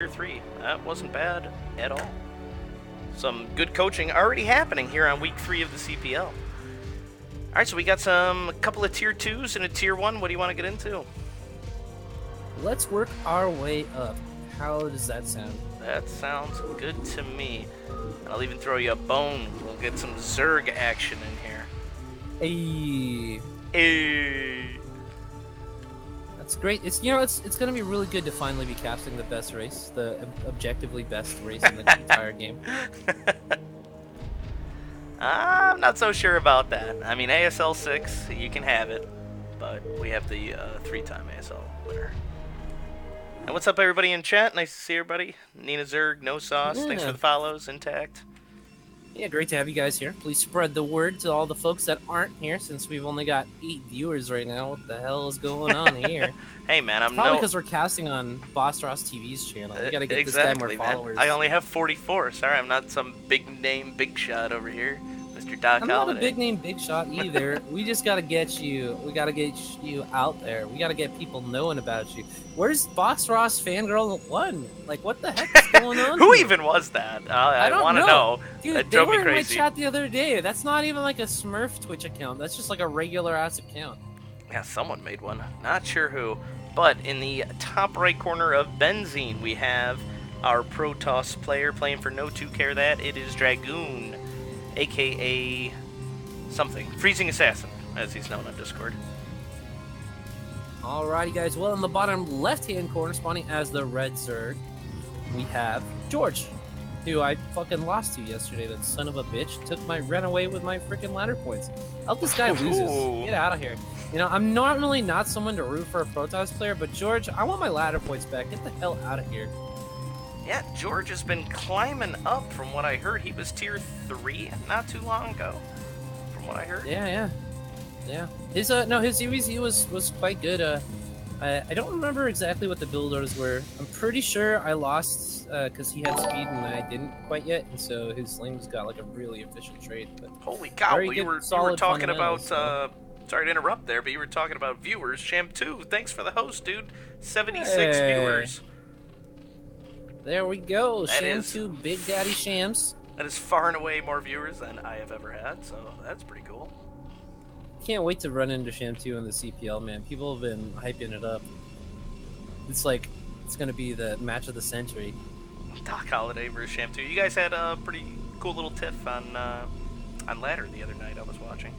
Tier 3. That wasn't bad at all. Some good coaching already happening here on week 3 of the CPL. Alright, so we got a couple of Tier 2s and a Tier 1. What do you want to get into? Let's work our way up. How does that sound? That sounds good to me. And I'll even throw you a bone. We'll get some Zerg action in here. Hey. Hey. That's great. It's it's gonna be really good to finally be casting the best race, the objectively best race in the entire game. I'm not so sure about that. I mean, ASL 6, you can have it, but we have the 3-time ASL winner. And what's up, everybody in chat? Nice to see everybody. Nina Zerg, No Sauce, thanks for the follows, Intact. Yeah, great to have you guys here. Please spread the word to all the folks that aren't here, since we've only got 8 viewers right now. What the hell is going on here? Hey, man, I'm probably because we're casting on Boss Ross TV's channel. We gotta get this guy more followers. Man. I only have 44. Sorry, I'm not some big name, big shot over here, Mr. Doc I'm Holiday. not a big name, big shot either. We just gotta get you. We gotta get you out there. We gotta get people knowing about you. Where's Boss Ross Fangirl 1? Like, what the heck is going on? Who here? even was that? I don't want to know. Dude, that they drove were me in my crazy. chat the other day. That's not even like a Smurf Twitch account. That's just like a regular ass account. Yeah, someone made one. Not sure who. But in the top right corner of Benzene, we have our Protoss player playing for No2CareThat. It is Dragoon, aka something. Freezing Assassin, as he's known on Discord. Alrighty, guys. Well, in the bottom left-hand corner, spawning as the Red Zerg, we have George, who I fucking lost to yesterday. That son of a bitch took my ran away with my freaking ladder points. I hope this guy loses. Get out of here. You know, I'm normally not someone to root for a Protoss player, but George, I want my ladder points back. Get the hell out of here. Yeah, George has been climbing up from what I heard. He was tier 3 not too long ago, from what I heard. Yeah. His his EVZ was quite good. I don't remember exactly what the build orders were. I'm pretty sure I lost because he had speed and I didn't quite yet, and so his lane's got like a really efficient trade. But holy cow! You were talking about. Sorry to interrupt there, but you were talking about viewers. Sham2, thanks for the host, dude. 76 viewers. There we go. Sham2, Big Daddy Shams. That is far and away more viewers than I have ever had, so that's pretty cool. Can't wait to run into Sham2 in the CPL, man. People have been hyping it up. It's like, it's going to be the match of the century. Doc Holiday versus Sham2. You guys had a pretty cool little tiff on ladder the other night I was watching.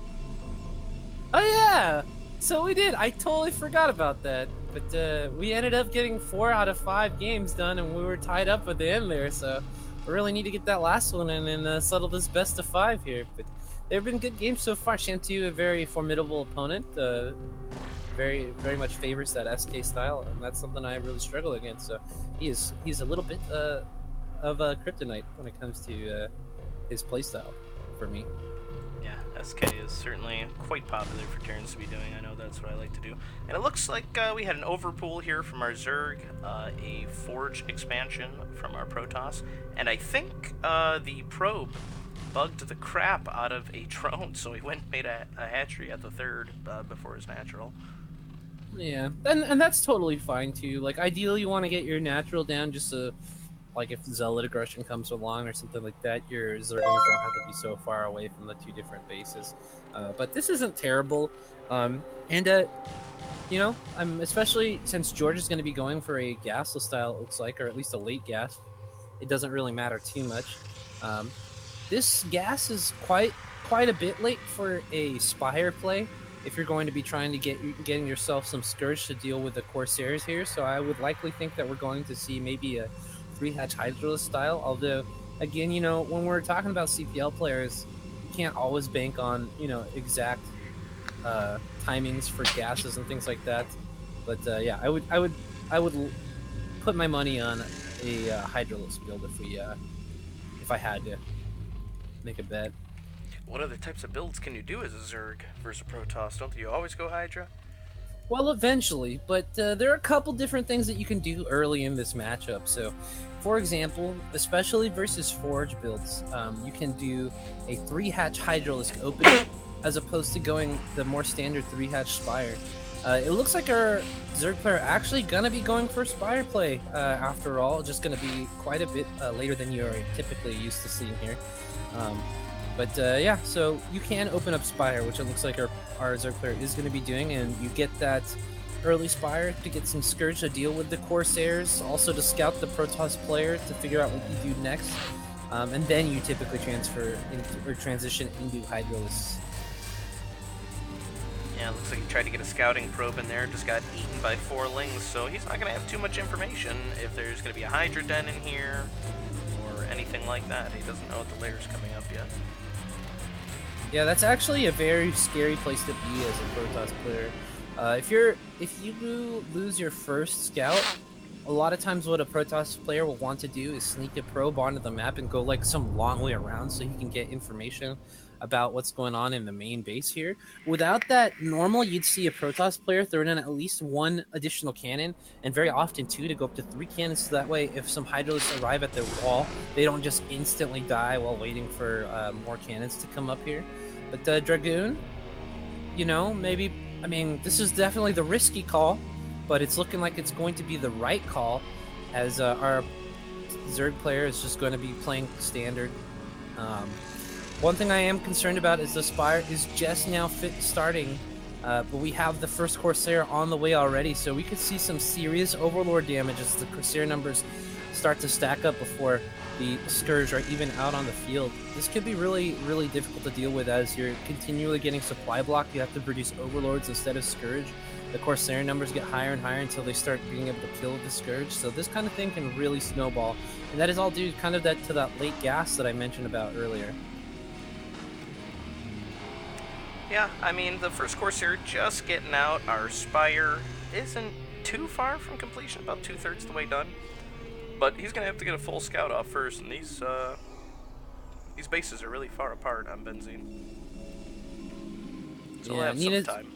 Oh, yeah! So we did. I totally forgot about that. But we ended up getting 4 out of 5 games done, and we were tied up at the end there, so we really need to get that last one in and settle this best of 5 here. But there have been good games so far. Sham2, a very formidable opponent, very much favors that SK style, and that's something I really struggle against. So he's a little bit of a kryptonite when it comes to his playstyle for me. Yeah, SK is certainly quite popular for Terrans to be doing. I know that's what I like to do. And it looks like we had an overpool here from our Zerg, a Forge expansion from our Protoss, and I think the Probe bugged the crap out of a drone, so he went and made a hatchery at the 3rd before his natural. Yeah, and that's totally fine too. Like, ideally you want to get your natural down just to, like, if Zealot aggression comes along or something like that, your Zerglings don't have to be so far away from the 2 different bases. But this isn't terrible. You know, especially since George is going to be going for a gasless style, it looks like, or at least a late gas. It doesn't really matter too much. This gas is quite a bit late for a Spire play if you're going to be trying to getting yourself some Scourge to deal with the Corsairs here. So I would likely think that we're going to see maybe a 3-hatch Hydralisk style. Although, again, you know, when we're talking about CPL players, you can't always bank on, you know, exact timings for gases and things like that. But yeah, I would put my money on a Hydralisk build if I had to make a bet. What other types of builds can you do as a Zerg versus a Protoss? Don't you always go Hydra? Well, eventually, but there are a couple different things that you can do early in this matchup. So, for example, especially versus Forge builds, you can do a 3-hatch Hydralisk open as opposed to going the more standard 3-hatch Spire. It looks like our Zerg player actually gonna be going for Spire play after all. Just gonna be quite a bit later than you're typically used to seeing here. Um, but yeah, so you can open up Spire, which it looks like our Zerg player is going to be doing, and you get that early Spire to get some Scourge to deal with the Corsairs, also to scout the Protoss player to figure out what you do next, and then you typically transition into Hydralisk. Yeah, looks like he tried to get a scouting probe in there, just got eaten by 4 lings, so he's not going to have too much information if there's going to be a Hydra Den in here or anything like that. He doesn't know what the layer's coming up yet. Yeah, that's actually a very scary place to be as a Protoss player. If you lose your first scout, a lot of times what a Protoss player will want to do is sneak a probe onto the map and go like some long way around so he can get information about what's going on in the main base here. Without that, normal you'd see a Protoss player throw in at least 1 additional cannon, and very often 2 to go up to 3 cannons, so that way if some Hydralisks arrive at their wall, they don't just instantly die while waiting for more cannons to come up here. But Dragoon, you know, maybe, I mean, this is definitely the risky call, but it's looking like it's going to be the right call, as our Zerg player is just going to be playing standard. One thing I am concerned about is the Spire is just now starting, but we have the first Corsair on the way already, so we could see some serious Overlord damage as the Corsair numbers start to stack up before the Scourge are even out on the field. This could be really, really difficult to deal with as you're continually getting supply blocked. You have to produce Overlords instead of Scourge. The Corsair numbers get higher and higher until they start being able to kill the Scourge. So this kind of thing can really snowball. And that is all due kind of to that late gas that I mentioned about earlier. Yeah, I mean, the first Corsair just getting out. Our Spire isn't too far from completion, about 2/3 the way done. But he's going to have to get a full scout off first, and these bases are really far apart on Benzene. So we'll have some time.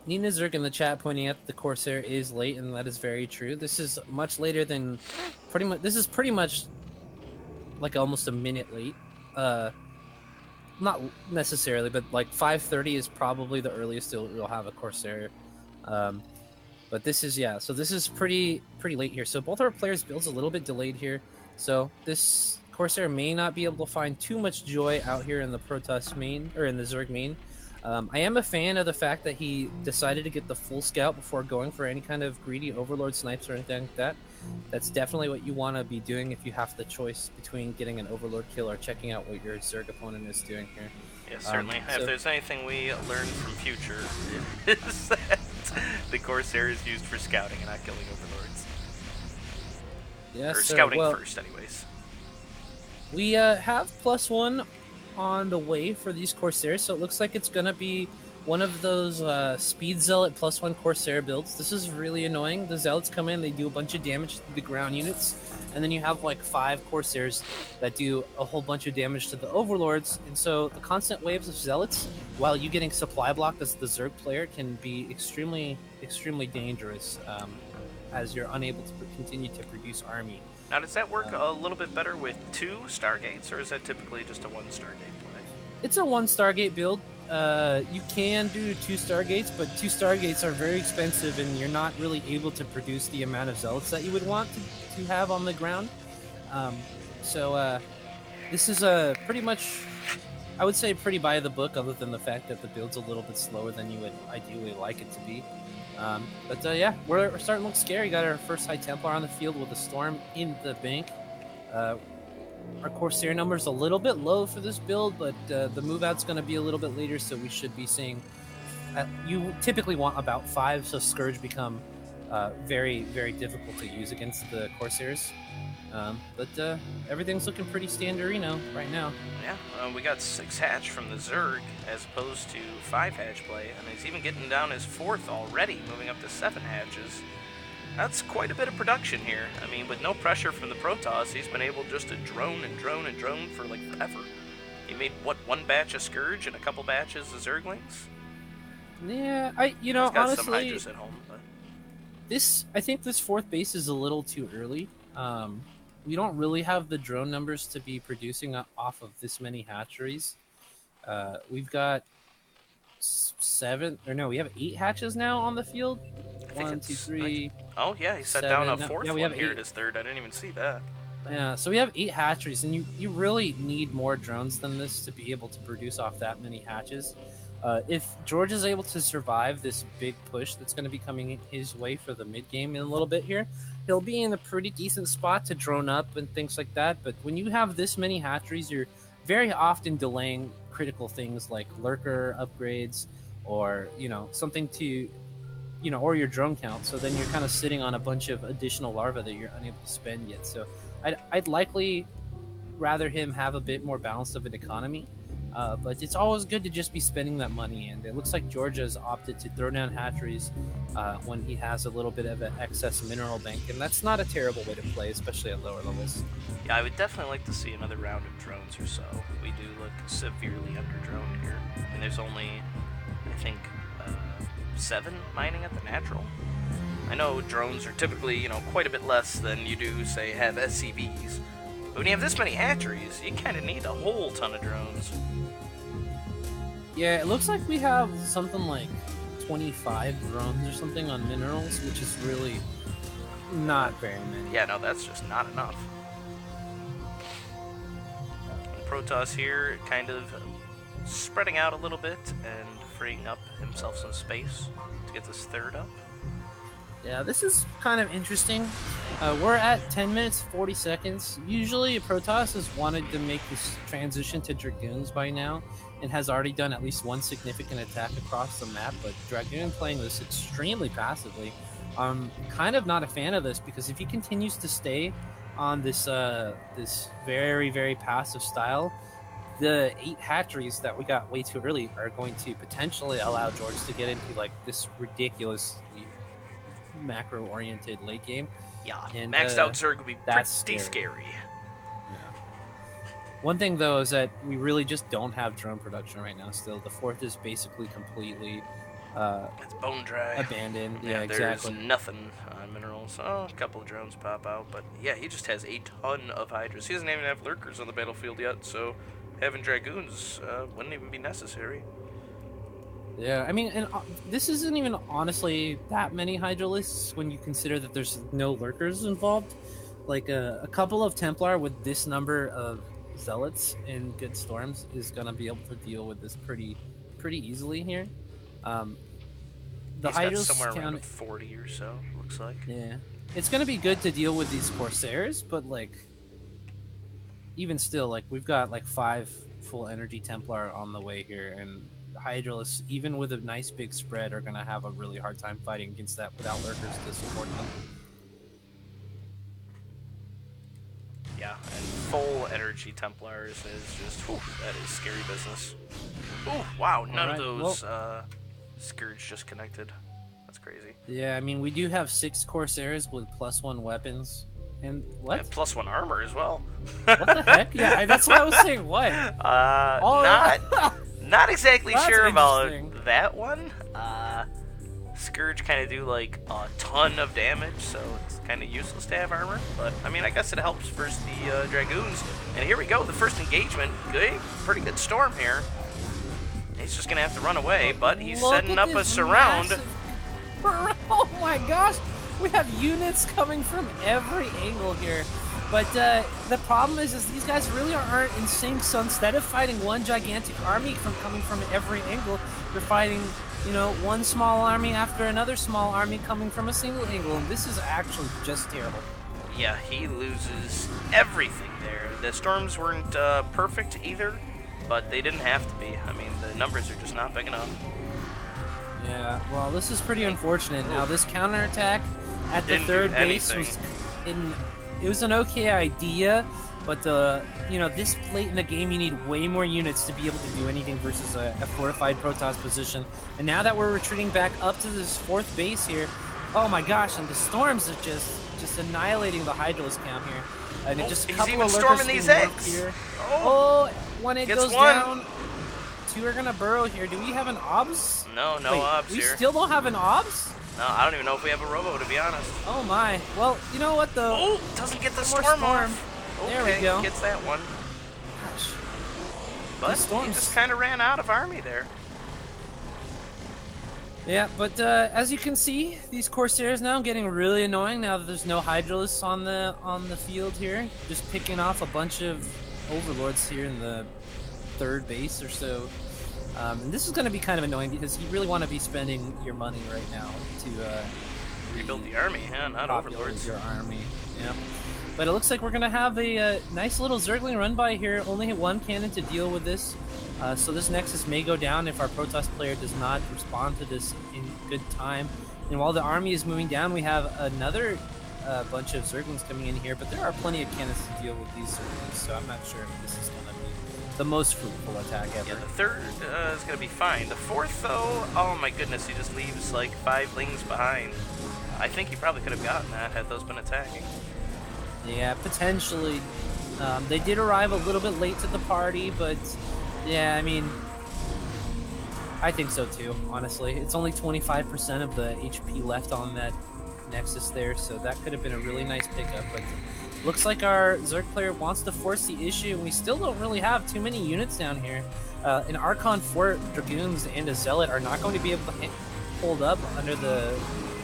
Nina Zerg in the chat pointing out that the Corsair is late, and that is very true. This is much later than this is pretty much like almost a minute late. Not necessarily, but like 5:30 is probably the earliest you'll have a Corsair. But this is, yeah, so this is pretty late here. So both our players' builds a little bit delayed here. So this Corsair may not be able to find too much joy out here in the Protoss main, or in the Zerg main. I am a fan of the fact that he decided to get the full scout before going for any kind of greedy Overlord snipes or anything like that. That's definitely what you want to be doing if you have the choice between getting an Overlord kill or checking out what your Zerg opponent is doing here. Yeah, certainly. If there's anything we learned from Future, is that the Corsair is used for scouting and not killing Overlords. Yeah, or scouting first, anyways. We have +1 on the way for these Corsairs, so it looks like it's going to be one of those Speed Zealot +1 Corsair builds. This is really annoying. The Zealots come in, they do a bunch of damage to the ground units, and then you have like 5 Corsairs that do a whole bunch of damage to the Overlords, and so the constant waves of Zealots, while you getting supply blocked as the Zerg player, can be extremely, extremely dangerous as you're unable to continue to produce army. Now, does that work a little bit better with 2 Stargates, or is that typically just a 1 Stargate play? It's a 1 Stargate build. You can do 2 Stargates, but 2 Stargates are very expensive, and you're not really able to produce the amount of Zealots that you would want to have on the ground. This is pretty much, I would say, pretty by the book, other than the fact that the build's a little bit slower than you would ideally like it to be. Yeah, we're starting to look scary. Got our first High Templar on the field with a Storm in the bank. Our Corsair number's a little bit low for this build, but the move out's going to be a little bit later, so we should be seeing... you typically want about 5, so Scourge become very, very difficult to use against the Corsairs. Everything's looking pretty standardino right now. Yeah, we got 6 hatch from the Zerg as opposed to 5 hatch play, and he's even getting down his 4th already, moving up to 7 hatches. That's quite a bit of production here. I mean, with no pressure from the Protoss, he's been able just to drone and drone and drone for like forever. He made, what, 1 batch of Scourge and a couple batches of Zerglings? Yeah, he's got honestly, some Hydras at home, but... I think this 4th base is a little too early. We don't really have the drone numbers to be producing off of this many hatcheries. We've got 7, or no, we have 8 hatches now on the field. I think 1, 2, it's 3. oh yeah, he set 7. down a No, fourth yeah, we one have here 8. at his third. I didn't even see that. Yeah, so we have 8 hatcheries, and you really need more drones than this to be able to produce off that many hatches. If George is able to survive this big push that's going to be coming his way for the mid game in a little bit here, he'll be in a pretty decent spot to drone up and things like that. But when you have this many hatcheries, you're very often delaying critical things like lurker upgrades, or something to or your drone count. So then you're kind of sitting on a bunch of additional larvae that you're unable to spend yet. So I'd likely rather him have a bit more balance of an economy. But it's always good to just be spending that money, and it looks like Georgia's opted to throw down hatcheries when he has a little bit of an excess mineral bank, and that's not a terrible way to play, especially at lower levels. Yeah, I would definitely like to see another round of drones or so. We do look severely under-droned here, and there's only, I think, 7 mining at the natural. I know drones are typically, quite a bit less than you do, say, have SCVs. But when you have this many hatcheries, you kind of need a whole ton of drones. Yeah, it looks like we have something like 25 drones or something on minerals, which is really not very many. Yeah, no, that's just not enough. And Protoss here kind of spreading out a little bit and freeing up himself some space to get this third up. Yeah, this is kind of interesting. We're at 10 minutes, 40 seconds. Usually, Protoss has wanted to make this transition to Dragoons by now, and has already done at least one significant attack across the map, but Dragoon playing this extremely passively. I'm kind of not a fan of this, because if he continues to stay on this this very, very passive style, the 8 hatcheries that we got way too early are going to potentially allow George to get into like this ridiculous macro-oriented late game. Yeah, and maxed out Zerg would be that's pretty scary. Yeah. One thing though is that we really just don't have drone production right now. Still, the 4th is basically completely it's bone dry, abandoned. Yeah, there's exactly. nothing on minerals. Oh, a couple of drones pop out, but yeah, he just has a ton of hydras. He doesn't even have lurkers on the battlefield yet, so having dragoons wouldn't even be necessary. Yeah, I mean, and this isn't even honestly that many Hydralisks when you consider that there's no lurkers involved. Like a couple of Templar with this number of zealots in good storms is gonna be able to deal with this pretty easily here. The He's got Hydralisk somewhere around count, 40 or so, looks like. yeah, it's gonna be good to deal with these Corsairs, but like even still, like we've got like 5 full energy Templar on the way here, and Hydralisks, even with a nice big spread, are going to have a really hard time fighting against that without lurkers to support them. Yeah, and full energy Templars is just, whew, that is scary business. Oh, wow, none of those Scourge just connected. That's crazy. Yeah, I mean, we do have 6 Corsairs with +1 weapons. And what? And +1 armor as well. What the heck? Yeah, that's what I was saying. What? Not exactly That's sure about that one. Scourge kind of do like a ton of damage, so it's kind of useless to have armor. But I mean, I guess it helps versus the Dragoons. And here we go, the first engagement. Good, pretty good storm here. He's just gonna have to run away, but he's setting up a surround. Oh my gosh, we have units coming from every angle here. But the problem is these guys really aren't in sync. So instead of fighting one gigantic army coming from every angle, they're fighting, one small army after another small army coming from a single angle. And this is actually just terrible. Yeah, he loses everything there. The storms weren't perfect either, but they didn't have to be. I mean, the numbers are just not big enough. Yeah, well, this is pretty unfortunate. Now, this counterattack at the third base was it was an okay idea, but this late in the game, you need way more units to be able to do anything versus a fortified Protoss position. And now that we're retreating back up to this 4th base here, oh my gosh, and the storms are just annihilating the Hydralisk count here. And it just he's even storming these eggs. Here. Oh, 1 egg goes one. down. 2 are gonna burrow here. Do we have an OBS? No Wait, OBS we here. We still don't have an OBS? No, I don't even know if we have a robo, to be honest. Oh my. Well, you know what though? Oh, doesn't get the storm off. There okay, we go. Gets that one. Gosh. But he just kind of ran out of army there. Yeah, but as you can see, these Corsairs now getting really annoying now that there's no Hydralisks on the field here. Just picking off a bunch of Overlords here in the third base or so. And this is going to be kind of annoying because you really want to be spending your money right now to rebuild the army, yeah, not Overlords. Your army, yeah. But it looks like we're going to have a nice little Zergling run by here. Only one cannon to deal with this. So this Nexus may go down if our Protoss player does not respond to this in good time. And while the army is moving down, we have another bunch of Zerglings coming in here, but there are plenty of cannons to deal with these Zerglings, so I'm not sure if this is going to be the most fruitful attack ever. Yeah, the third is going to be fine. The fourth, though, oh my goodness, he just leaves like 5 lings behind. I think he probably could have gotten that had those been attacking. Yeah, potentially. They did arrive a little bit late to the party, but yeah, I mean, I think so too, honestly. It's only 25% of the HP left on that Nexus there, so that could have been a really nice pickup, but looks like our Zerg player wants to force the issue, and we still don't really have too many units down here. An Archon 4 Dragoons and a Zealot are not going to be able to hold up under the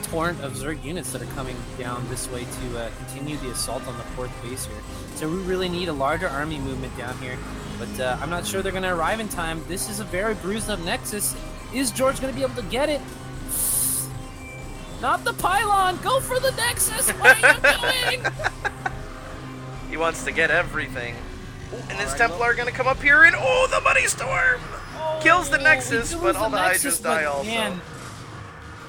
torrent of Zerg units that are coming down this way to continue the assault on the 4th base here. So we really need a larger army movement down here, but I'm not sure they're going to arrive in time. This is a very bruised up Nexus. Is George going to be able to get it? Not the pylon! Go for the Nexus! What are you doing? He wants to get everything. Ooh, and his Templar going to come up here and, oh, the Money Storm! Kills the Nexus, but all the Hydras die also. Man,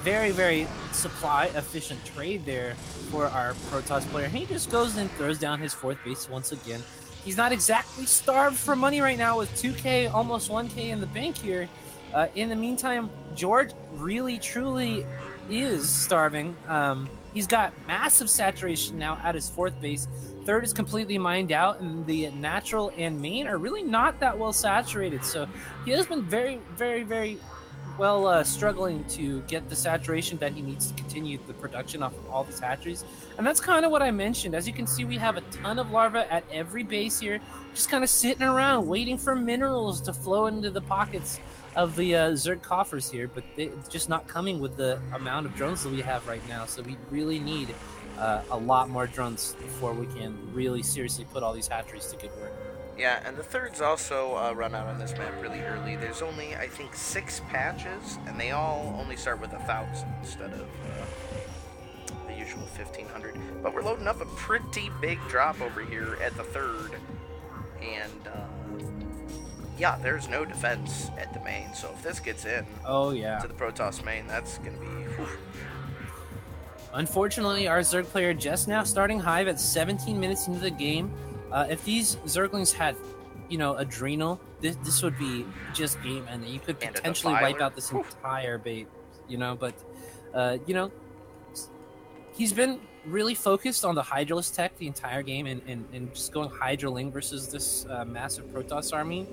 very, very supply efficient trade there for our Protoss player. He just goes and throws down his 4th base once again. He's not exactly starved for money right now with 2K, almost 1K in the bank here. In the meantime, George really, truly is starving. He's got massive saturation now at his 4th base. 3rd is completely mined out, and the natural and main are really not that well saturated. So he has been very, very, very well struggling to get the saturation that he needs to continue the production off of all these hatcheries. And that's kind of what I mentioned. As you can see, we have a ton of larvae at every base here, just kind of sitting around waiting for minerals to flow into the pockets of the Zerg coffers here, but it's just not coming with the amount of drones that we have right now. So we really need a lot more drones before we can really seriously put all these hatcheries to good work. Yeah, and the 3rds also run out on this map really early. There's only, I think, 6 patches, and they all only start with 1,000 instead of the usual 1,500. But we're loading up a pretty big drop over here at the 3rd, and yeah, there's no defense at the main, so if this gets in to the Protoss main, that's going to be... Whew. Unfortunately, our Zerg player just now starting Hive at 17 minutes into the game. If these Zerglings had, Adrenal, this would be just game ending. You could potentially wipe out this entire bait, but, he's been really focused on the Hydralisk tech the entire game and just going Hydraling versus this massive Protoss army.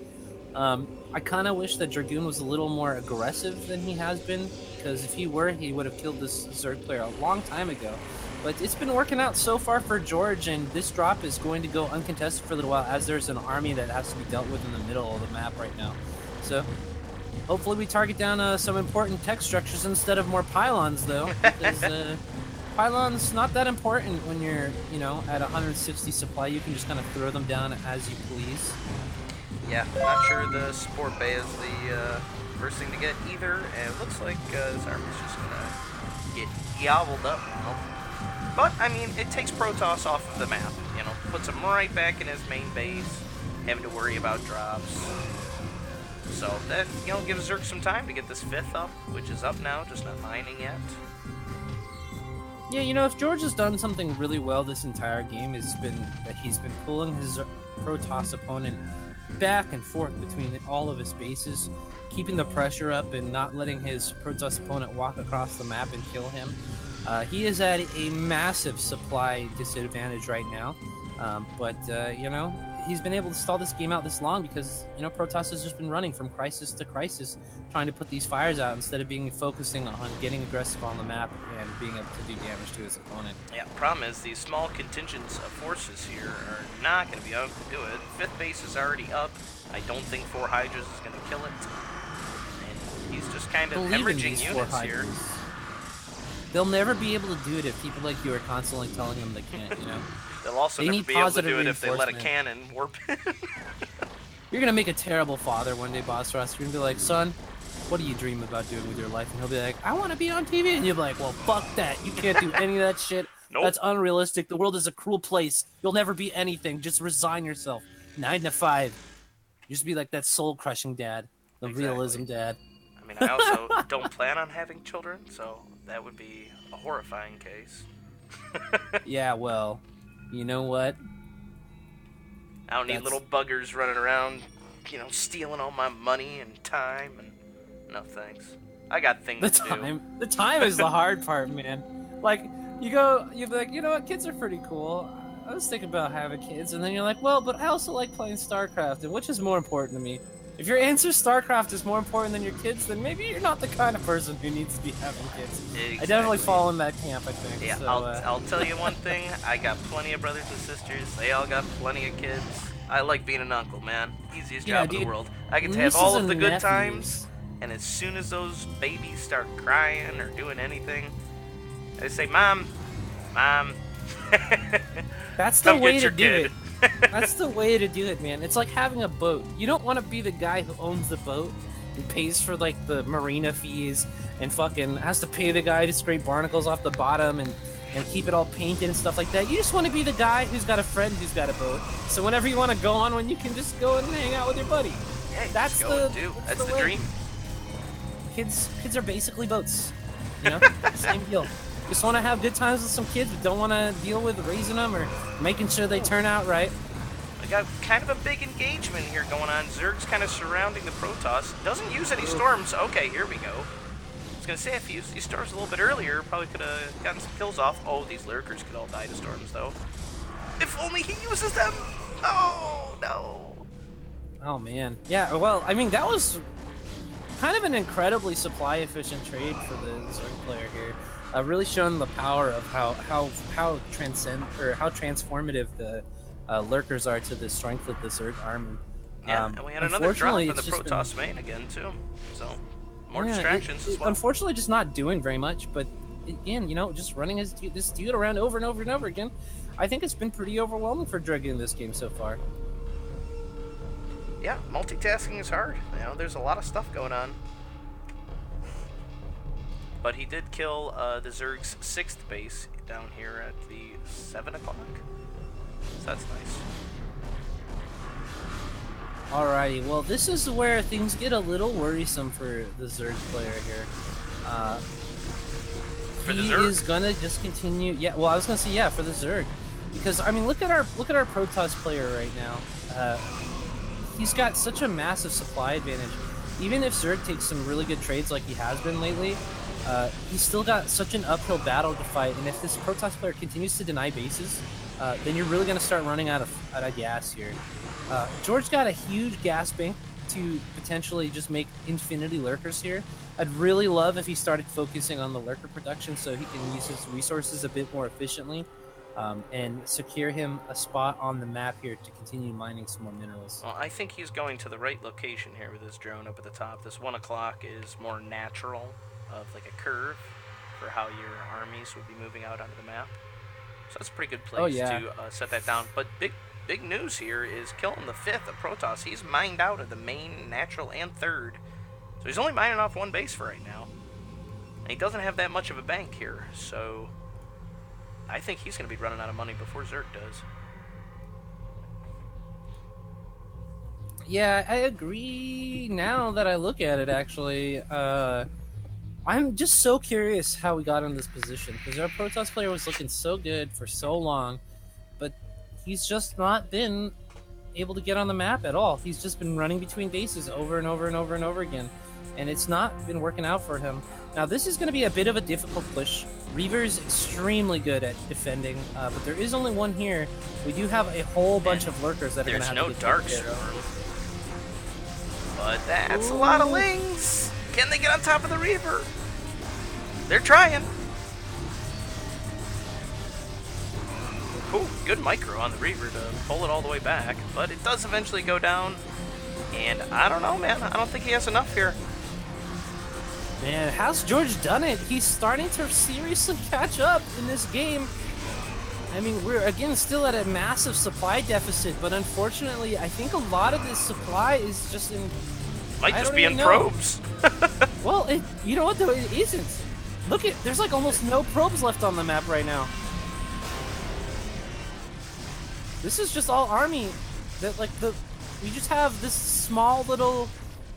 I kind of wish that Dragoon was a little more aggressive than he has been, because if he were, he would have killed this Zerg player a long time ago. But it's been working out so far for George, and this drop is going to go uncontested for a little while, as there's an army that has to be dealt with in the middle of the map right now. So hopefully we target down some important tech structures instead of more pylons, though, because pylons not that important when you're, at 160 supply. You can just kind of throw them down as you please. Yeah, not sure the support bay is the first thing to get either, and it looks like this army's just gonna get gobbled up. But, I mean, it takes Protoss off of the map, puts him right back in his main base, having to worry about drops. So that, gives Zerg some time to get this 5th up, which is up now, just not mining yet. Yeah, if George has done something really well this entire game, it's been that he's been pulling his Protoss opponent back and forth between all of his bases, keeping the pressure up and not letting his Protoss opponent walk across the map and kill him. He is at a massive supply disadvantage right now, but he's been able to stall this game out this long because, Protoss has just been running from crisis to crisis, trying to put these fires out instead of focusing on getting aggressive on the map and being able to do damage to his opponent. Yeah, the problem is these small contingents of forces here are not going to be able to do it. 5th base is already up. I don't think 4 Hydras is going to kill it. And He's just kind of Believe in hemorrhaging these four units here. Hydras. They'll never be able to do it if people like you are constantly telling them they can't, you know? They'll also They never need be able to positive do it if they let a reinforcement. cannon warp in. You're gonna make a terrible father one day, Boss Ross. You're gonna be like, son, what do you dream about doing with your life? And he'll be like, I want to be on TV. And you'll be like, well, fuck that. You can't do any of that shit. Nope. That's unrealistic. The world is a cruel place. You'll never be anything. Just resign yourself. 9 to 5. You just be like that soul-crushing dad. The Exactly. realism dad. I mean, I also don't plan on having children, so that would be a horrifying case. Yeah, well, you know what? I don't need little buggers running around, you know, stealing all my money and time, and no thanks. I got things to do. The time is the hard part, man. Like, you're like, you know what, kids are pretty cool. I was thinking about having kids, and then you're like, well, but I also like playing StarCraft, and which is more important to me? If your answer StarCraft is more important than your kids, then maybe you're not the kind of person who needs to be having kids. Exactly. I definitely fall in that camp, I think. Yeah, so, I'll tell you one thing. I got plenty of brothers and sisters. They all got plenty of kids. I like being an uncle, man. Easiest job in the world. I get to have all of the good times, and as soon as those babies start crying or doing anything, I just say, Mom, Mom. That's the way to do it. That's the way to do it, man. It's like having a boat. You don't want to be the guy who owns the boat and pays for like the marina fees and fucking has to pay the guy to scrape barnacles off the bottom and keep it all painted and stuff like that. You just want to be the guy who's got a friend who's got a boat. So whenever you want to go on one, you can just go and hang out with your buddy. Yeah, that's that's the dream. Kids are basically boats. You know, same deal. Just want to have good times with some kids, but don't want to deal with raising them or making sure they turn out right. We got kind of a big engagement here going on. Zerg's kind of surrounding the Protoss. Doesn't use any storms. Okay, here we go. I was going to say, if he used these storms a little bit earlier, probably could have gotten some kills off. Oh, these lurkers could all die to storms, though. If only he uses them! Oh, no. Oh, man. Yeah, well, I mean, that was kind of an incredibly supply-efficient trade for the Zerg player here. Really showing the power of how transformative the lurkers are to the strength of the Zerg army. Yeah, and we had another drop in the Protoss main again too. So more distractions as well. Unfortunately, just not doing very much. But again, you know, just running this dude around over and over and over again. I think it's been pretty overwhelming for Dragoon in this game so far. Yeah, multitasking is hard. You know, there's a lot of stuff going on. But he did kill the Zerg's 6th base down here at the 7 o'clock. So that's nice. Alrighty, well, this is where things get a little worrisome for the Zerg player here. He is gonna just continue. Yeah, well, I was gonna say for the Zerg, because I mean, look at our Protoss player right now. He's got such a massive supply advantage. Even if Zerg takes some really good trades like he has been lately. He's still got such an uphill battle to fight, and if this Protoss player continues to deny bases, then you're really going to start running out of gas here. George got a huge gas bank to potentially just make infinity lurkers here. I'd really love if he started focusing on the lurker production so he can use his resources a bit more efficiently and secure him a spot on the map here to continue mining some more minerals. Well, I think he's going to the right location here with this drone up at the top. This 1 o'clock is more natural, of like a curve for how your armies would be moving out onto the map. So that's a pretty good place to set that down. But big news here is killing the 5th of Protoss. He's mined out of the main, natural, and 3rd. So he's only mining off 1 base for right now. And he doesn't have that much of a bank here. So I think he's going to be running out of money before Zerg does. Yeah, I agree now that I look at it, actually. I'm just so curious how we got in this position, because our Protoss player was looking so good for so long, but he's just not been able to get on the map at all. He's just been running between bases over and over and over and over again, and it's not been working out for him. Now, this is going to be a bit of a difficult push. Reaver's extremely good at defending, but there is only one here. We do have a whole bunch of lurkers that are going to have to get dark storm. But that's a lot of lings. Can they get on top of the Reaver? They're trying. Cool, good micro on the Reaver to pull it all the way back, but it does eventually go down. And I don't know, man. I don't think he has enough here. Man, how's George done it? He's starting to seriously catch up in this game. I mean, we're again still at a massive supply deficit, but unfortunately, I think a lot of this supply is just in. Might just be in probes. Well, you know what though? It isn't. Look at, there's like almost no probes left on the map right now. This is just all army. We just have this small little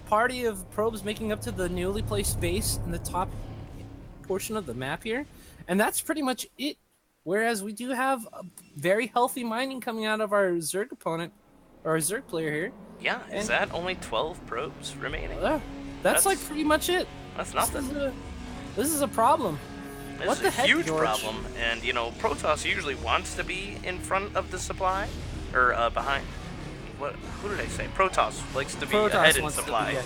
party of probes making up to the newly placed base in the top portion of the map here, and that's pretty much it. Whereas we do have a very healthy mining coming out of our Zerg opponent, or our Zerg player here. Yeah, is that only 12 probes remaining? That's like pretty much it. That's nothing. This is a problem. This is a huge problem, and you know, Protoss usually wants to be in front of the supply, or behind. Who did I say? Protoss likes to be ahead in supply.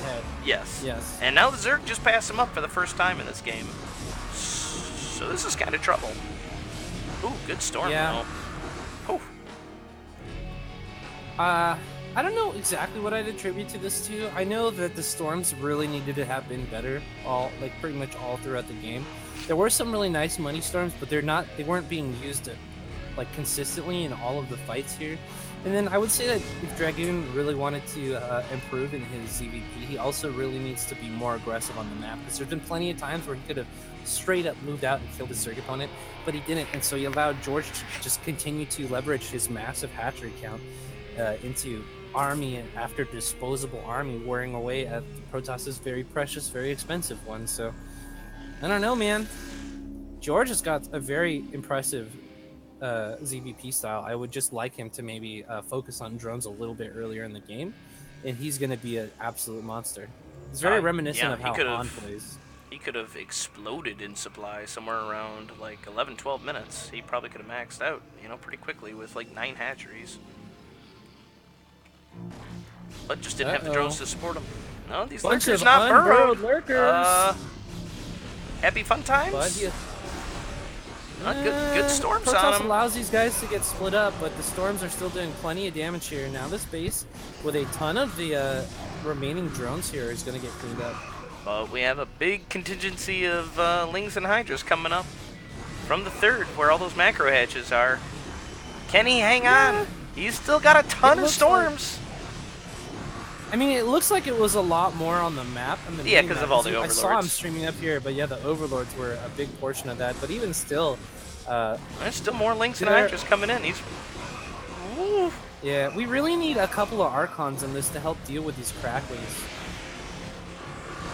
Yes. Yes. And now the Zerg just passed him up for the first time in this game. So this is kind of trouble. Ooh, good storm. Yeah. Oh. I don't know exactly what I'd attribute to this to. I know that the storms really needed to have been better, pretty much all throughout the game. There were some really nice money storms, but they weren't being used consistently in all of the fights here. And then I would say that if Dragoon really wanted to improve in his ZVP, he also really needs to be more aggressive on the map. Because there's been plenty of times where he could have straight up moved out and killed his Zerg opponent, but he didn't, and so he allowed George to just continue to leverage his massive hatchery count into army and after disposable army, wearing away at Protoss's very precious, very expensive one. So I don't know, man. George has got a very impressive ZVP style. I would just like him to maybe focus on drones a little bit earlier in the game, and he's going to be an absolute monster. It's very reminiscent of how Han plays. He could have exploded in supply somewhere around like 11-12 minutes. He probably could have maxed out, you know, pretty quickly with like 9 hatcheries. But just didn't have the drones to support him. No, these lurkers not burrowed. Lurkers. Happy fun times. Good storms on Protoss him. Allows these guys to get split up, but the storms are still doing plenty of damage here. Now this base, with a ton of the remaining drones here, is going to get cleaned up. But we have a big contingency of Lings and Hydras coming up from the 3rd, where all those macro hatches are. Can he hang on? He's still got a ton of storms. I mean, it looks like it was a lot more on the map. Yeah, because of all the Overlords. I saw him streaming up here, but yeah, the Overlords were a big portion of that. But even still... there's still more Lings and Hydras coming in. Ooh. Yeah, we really need a couple of Archons in this to help deal with these cracklings.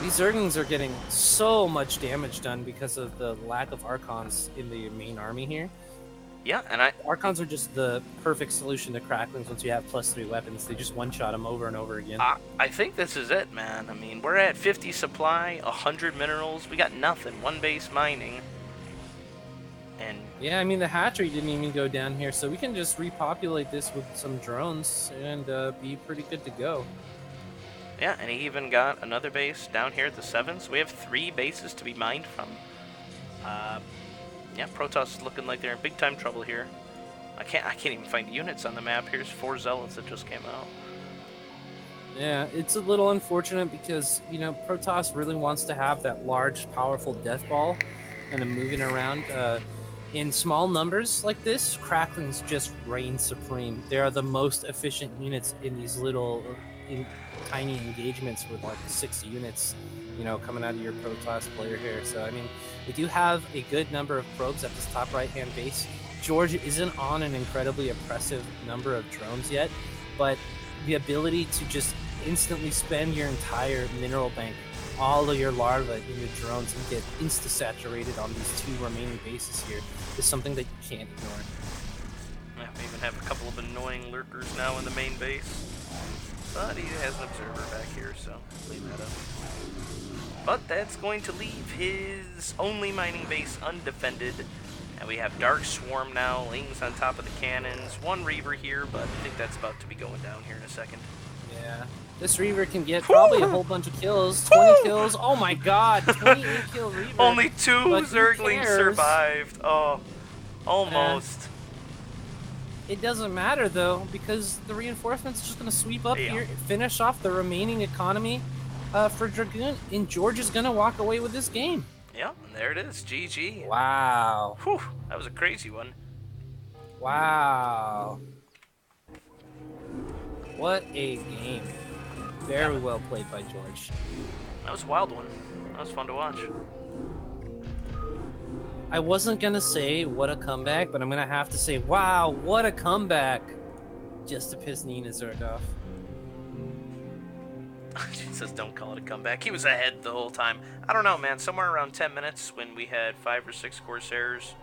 These Zerglings are getting so much damage done because of the lack of Archons in the main army here. Yeah, and Archons are just the perfect solution to cracklings once you have +3 weapons. They just one-shot them over and over again. I think this is it, man. I mean, we're at 50 supply, 100 minerals. We got nothing. 1 base mining. And yeah, I mean, the hatchery didn't even go down here, so we can just repopulate this with some drones and be pretty good to go. Yeah, and he even got another base down here at the 7, so we have 3 bases to be mined from. Yeah, Protoss is looking like they're in big time trouble here. I can't even find units on the map. Here's 4 Zealots that just came out. Yeah, it's a little unfortunate because, you know, Protoss really wants to have that large, powerful death ball and moving around. In small numbers like this, cracklings just reign supreme. They are the most efficient units in these little tiny engagements with like 6 units, you know, coming out of your Protoss player here. So, I mean, we do have a good number of probes at this top right-hand base. George isn't on an incredibly oppressive number of drones yet, but the ability to just instantly spend your entire mineral bank, all of your larvae in your drones, and get insta-saturated on these 2 remaining bases here is something that you can't ignore. Yeah, we even have a couple of annoying lurkers now in the main base. But he has an observer back here, so leave that up. But that's going to leave his only mining base undefended. And we have Dark Swarm now, Lings on top of the cannons, 1 Reaver here, but I think that's about to be going down here in a second. Yeah. This Reaver can get probably a whole bunch of kills, 20 kills. Oh my god, 28 kill Reaver. Only 2 Zerglings survived. Oh, almost. It doesn't matter though, because the reinforcements are just going to sweep up here, finish off the remaining economy, for Dragoon, and George is going to walk away with this game. Yeah, and there it is. GG. Wow. Whew, that was a crazy one. Wow. What a game. Very well played by George. That was a wild one. That was fun to watch. I wasn't going to say what a comeback, but I'm going to have to say, wow, what a comeback. Just to piss Nina Zerg off. She says don't call it a comeback. He was ahead the whole time. I don't know, man. Somewhere around 10 minutes when we had 5 or 6 Corsairs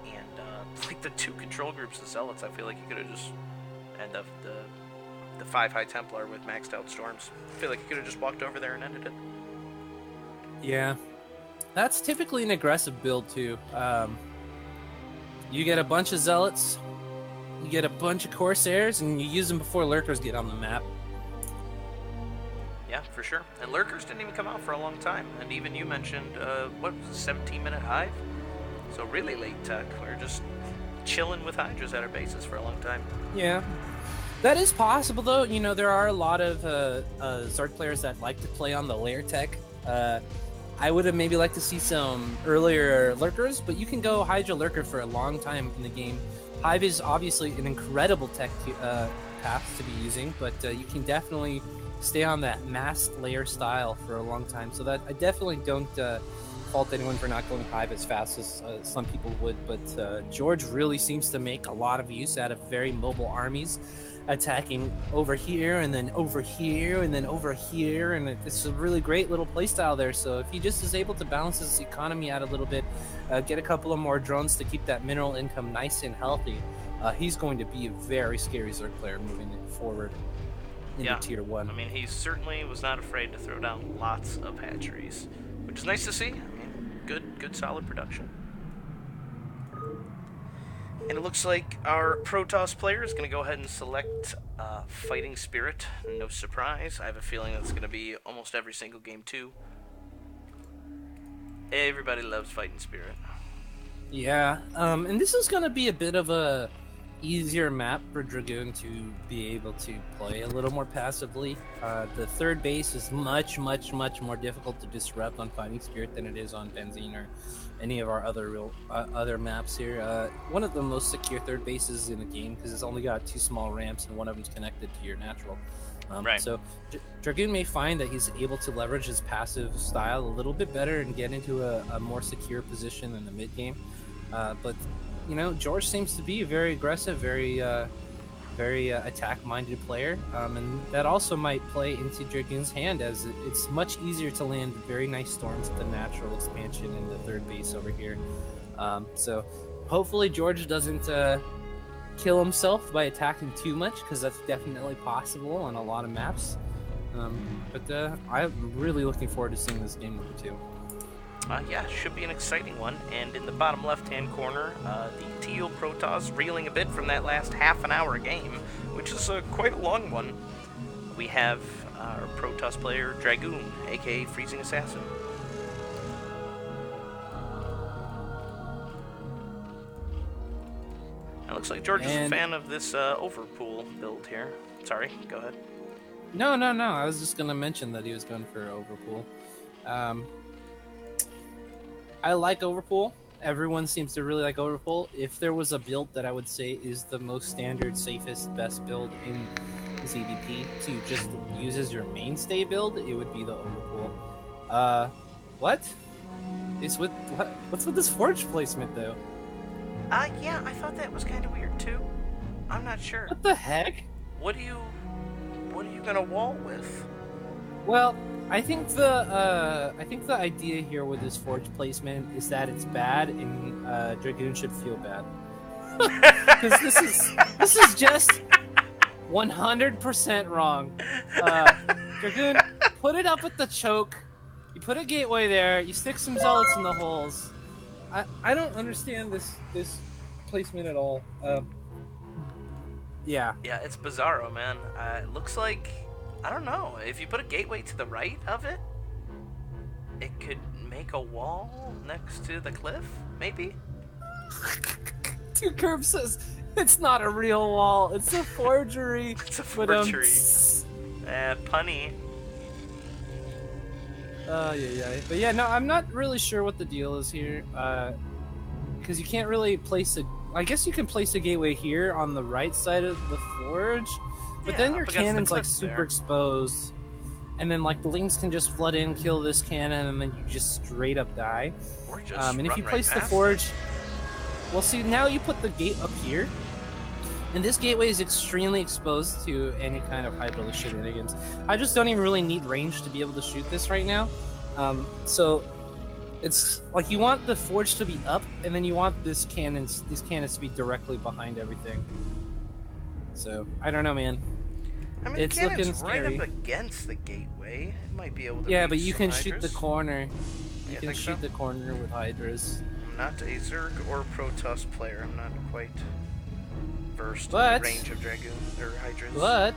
and like the 2 control groups of Zealots, I feel like he could have just... And the 5 High Templar with maxed out Storms. I feel like he could have just walked over there and ended it. Yeah. That's typically an aggressive build, too. You get a bunch of Zealots, you get a bunch of Corsairs, and you use them before Lurkers get on the map. Yeah, for sure. And Lurkers didn't even come out for a long time. And even you mentioned, what was it, 17-minute Hive? So really late tech. We were just chilling with Hydras at our bases for a long time. Yeah. That is possible, though. You know, there are a lot of Zerg players that like to play on the lair tech. I would have maybe liked to see some earlier Lurkers, but you can go Hydra Lurker for a long time in the game. Hive is obviously an incredible tech path to be using, but you can definitely stay on that masked layer style for a long time. So that I definitely don't fault anyone for not going Hive as fast as some people would, but George really seems to make a lot of use out of very mobile armies, attacking over here and then over here and then over here, and it's a really great little playstyle there. So if he just is able to balance his economy out a little bit, get a couple of more drones to keep that mineral income nice and healthy, he's going to be a very scary Zerg player moving forward into Tier 1. I mean, he certainly was not afraid to throw down lots of hatcheries, which is nice to see. I mean, good solid production. And it looks like our Protoss player is going to go ahead and select Fighting Spirit. No surprise. I have a feeling that's going to be almost every single game, too. Everybody loves Fighting Spirit. Yeah, and this is going to be a bit of a easier map for Dragoon to be able to play a little more passively. The third base is much more difficult to disrupt on Fighting Spirit than it is on Benzene or any of our other maps here. One of the most secure third bases in the game because it's only got 2 small ramps and one of them's connected to your natural. Right. So Dragoon may find that he's able to leverage his passive style a little bit better and get into a more secure position in the mid game. But you know, George seems to be a very aggressive, very attack-minded player, and that also might play into Dragoon's hand, as it's much easier to land very nice storms with the natural expansion in the third base over here. So hopefully George doesn't kill himself by attacking too much, because that's definitely possible on a lot of maps. But I'm really looking forward to seeing this game number 2. Yeah, should be an exciting one. And in the bottom left-hand corner, the Teal Protoss reeling a bit from that last half an hour game, which is quite a long one. We have our Protoss player, Dragoon, aka Freezing Assassin. It looks like George is a fan of this Overpool build here. Sorry, go ahead. No. I was just going to mention that he was going for Overpool. I like Overpool. Everyone seems to really like Overpool. If there was a build that I would say is the most standard, safest, best build in ZDP to just use as your mainstay build, it would be the Overpool. What's with this forge placement though? Yeah, I thought that was kind of weird too. I'm not sure. What the heck? What are you gonna wall with? Well, I think the idea here with this forge placement is that it's bad, and Dragoon should feel bad because this is just 100% wrong. Dragoon, put it up with the choke. You put a gateway there. You stick some zealots in the holes. I don't understand this placement at all. Yeah, it's bizarro, man. It looks like, I don't know, if you put a gateway to the right of it, it could make a wall next to the cliff, maybe? 2Curve says it's not a real wall, it's a forgery. It's a forgery. Punny. Yeah. But yeah, no, I'm not really sure what the deal is here. Because you can't really place a. I guess you can place a gateway here on the right side of the forge, but then your cannon's like super exposed, and then like the lings can just flood in, kill this cannon, and then you just straight up die. Or just and if you run place right the past forge, it. well, see now you put the gate up here, and this gateway is extremely exposed to any kind of high-ability shenanigans. I just don't even really need range to be able to shoot this right now. So it's like you want the forge to be up, and then you want these cannons to be directly behind everything. So I don't know, man. I mean, It's looking scary. Right up against the gateway. It might be able to. Yeah, but you can hydras. shoot the corner. You can so? shoot the corner with hydras. I'm not a Zerg or Protoss player. I'm not quite versed in the range of Dragoon or hydras. But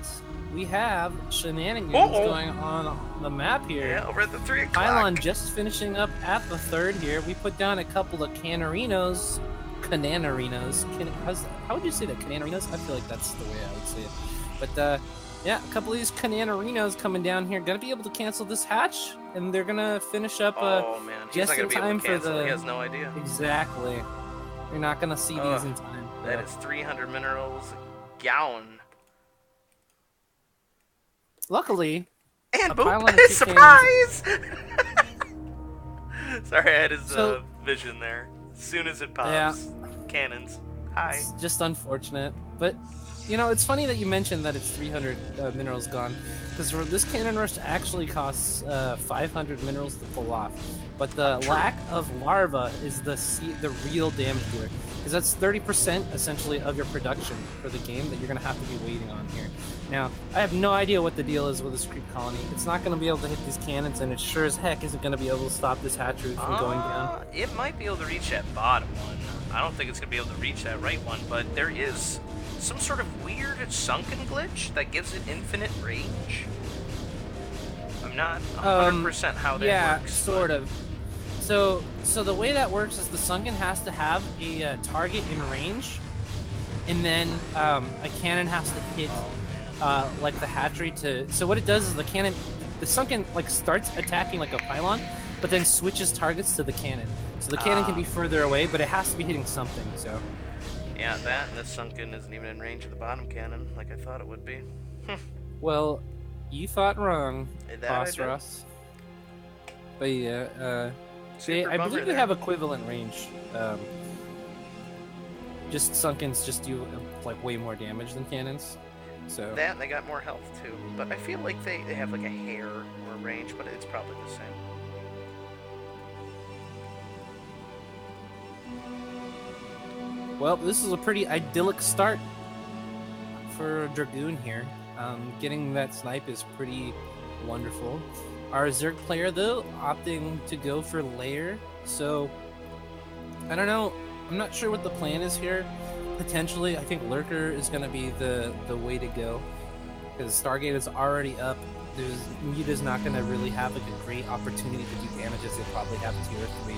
we have shenanigans going on the map here. Yeah, over at the 3 o'clock. Pylon just finishing up at the 3rd here. We put down a couple of canarinos. How would you say that? Canarinos? I feel like that's the way I would say it. But yeah, a couple of these canarinos coming down here. Gonna be able to cancel this hatch, and they're gonna finish up just in time for the. He has no idea. Exactly. You're not gonna see these in time. That is 300 minerals gallon. Luckily, and boom! Surprise! Sorry, I had his vision there. As soon as it pops, cannons. Hi. It's just unfortunate, but you know it's funny that you mentioned that it's 300 minerals gone, because this cannon rush actually costs 500 minerals to pull off, but the lack of larva is the real damage dealer, because that's 30% essentially of your production for the game that you're gonna have to be waiting on here. Now, I have no idea what the deal is with this creep colony. It's not going to be able to hit these cannons, and it sure as heck isn't going to be able to stop this hatchery from going down. It might be able to reach that bottom one. I don't think it's going to be able to reach that right one, but there is some sort of weird sunken glitch that gives it infinite range. I'm not 100% how that works. Yeah, sort of. So the way that works is the sunken has to have a target in range, and then a cannon has to hit like the hatchery to. So what it does is the sunken like starts attacking like a pylon, but then switches targets to the cannon. So the cannon can be further away, but it has to be hitting something. So. Yeah, that and the sunken isn't even in range of the bottom cannon, like I thought it would be. Well, you thought wrong, Phosphorus. But yeah, I believe they have equivalent range. Just sunkens just do like way more damage than cannons. So that and they got more health too, but I feel like they have like a hair more range, but it's probably the same. Well, this is a pretty idyllic start for Dragoon here. Getting that snipe is pretty wonderful. Our Zerg player though opting to go for lair, so I don't know. I'm not sure what the plan is here. Potentially, I think Lurker is going to be the way to go, because Stargate is already up. Muta's not going to really have like a great opportunity to do damage, as they'll probably have tier 3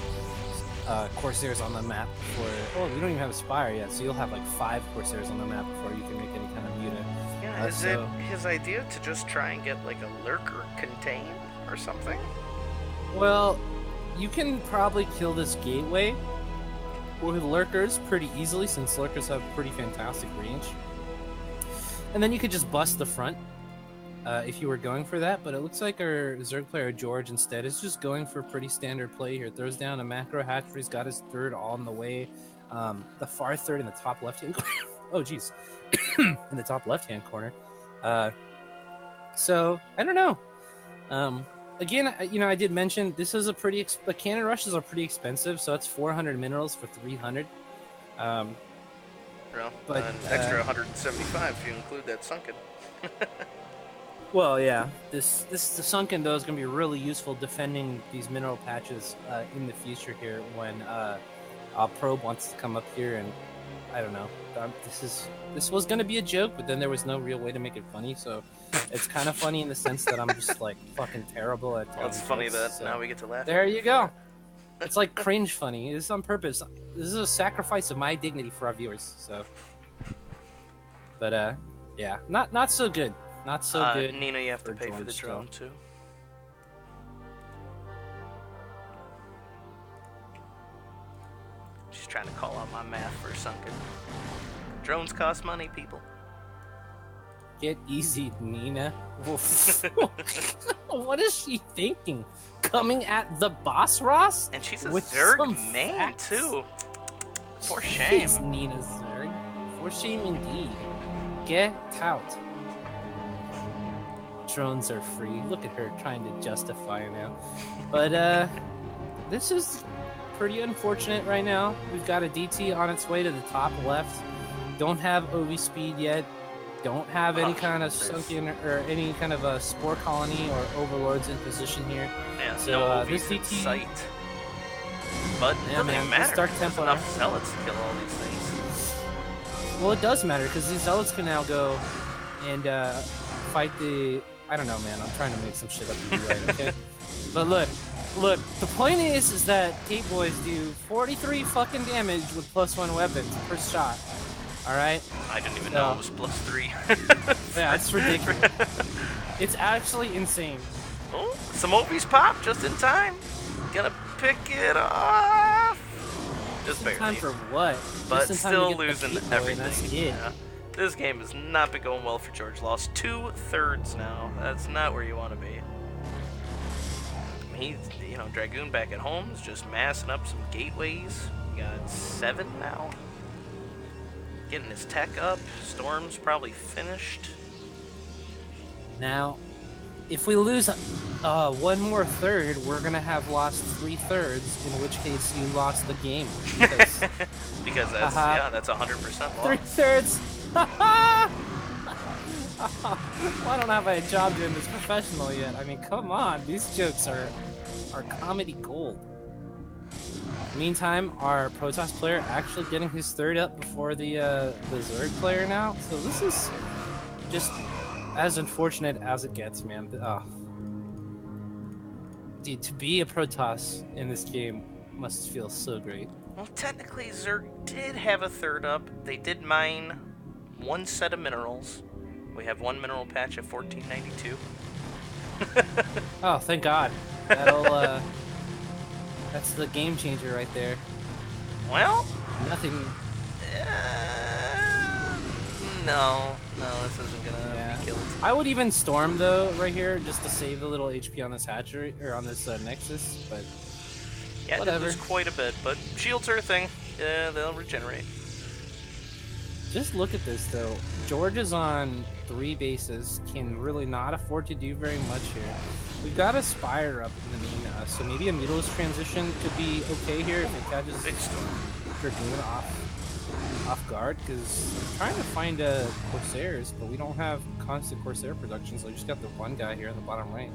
Corsairs on the map before. Oh, we don't even have a Spire yet, so you'll have like 5 Corsairs on the map before you can make any kind of Muta. Yeah, is it his idea to just try and get like a Lurker contained or something? Well, you can probably kill this gateway with Lurkers pretty easily, since Lurkers have pretty fantastic range. And then you could just bust the front if you were going for that, but it looks like our Zerg player George instead is just going for pretty standard play here. Throws down a macro hatchery, he's got his 3rd all in the way. The far 3rd in the top left-hand corner. Oh, jeez. In the top left-hand corner. So, I don't know. Again, you know, I did mention this is a pretty. The cannon rushes are pretty expensive, so it's 400 minerals for 300. Well, but an extra 175 if you include that sunken. Well, yeah, the sunken though is going to be really useful defending these mineral patches in the future here when Probe wants to come up here, and I don't know. This was going to be a joke, but then there was no real way to make it funny, so. It's kind of funny in the sense that I'm just like fucking terrible at telling It's funny jokes, that so. now we get to laugh. There you go. It's like cringe funny. This is on purpose. This is a sacrifice of my dignity for our viewers. So, but yeah, not so good. Not so good. Nina, you have to pay for the drone too. My math for sunken. Drones cost money, people. Get easy, Nina. What is she thinking? Coming at the boss, Ross? And she's a with Zerg some main, facts? too. For shame. She's Nina Zerg. For shame indeed. Get out. Drones are free. Look at her trying to justify now. But, this is pretty unfortunate right now. We've got a DT on its way to the top left. Don't have OV speed yet. Don't have any kind of sunken or any kind of a spore colony or overlords in position here. Yeah, so no OVs this in DT sight. But it doesn't even matter. Dark There's Templar. enough zealots to kill all these things. Well, it does matter because these zealots can now go and fight the. I don't know, man. I'm trying to make some shit up to you, right? Okay. But look. The point is that Kate Boys do 43 fucking damage with +1 weapons per shot. All right. I didn't even know it was +3. Yeah, it's ridiculous. It's actually insane. Oh, some OVs pop just in time. Gonna pick it off. Just barely. Time for what? But just in time still to get the losing Kate Boy, everything. That's it. Yeah. This game has not been going well for George. Lost 2/3 now. That's not where you want to be. He's, Dragoon back at home is just massing up some gateways. We got 7 now. Getting his tech up. Storm's probably finished. Now, if we lose one more third, we're gonna have lost 3/3. In which case, you lost the game. Because that's 100% loss. 3/3. Well, I don't have a job doing this professional yet. I mean, come on. These jokes are comedy gold. Meantime, our Protoss player actually getting his third up before the Zerg player now. So this is just as unfortunate as it gets, man. Dude, to be a Protoss in this game must feel so great. Well, technically, Zerg did have a third up. They did mine 1 set of minerals. We have 1 mineral patch at 1492. Oh, thank God. That'll that's the game changer right there. Well, nothing. No, this isn't gonna be killed. I would even storm though right here just to save a little HP on this hatchery or on this Nexus, but yeah, whatever. It did lose quite a bit, but shields are a thing. Yeah, they'll regenerate. Just look at this though. George is on 3 bases, can really not afford to do very much here. We've got a Spire up in the main, so maybe a Mutilus transition could be okay here if it catches Dragoon off guard, because I'm trying to find Corsairs, but we don't have constant Corsair production, so we just got the one guy here in the bottom right.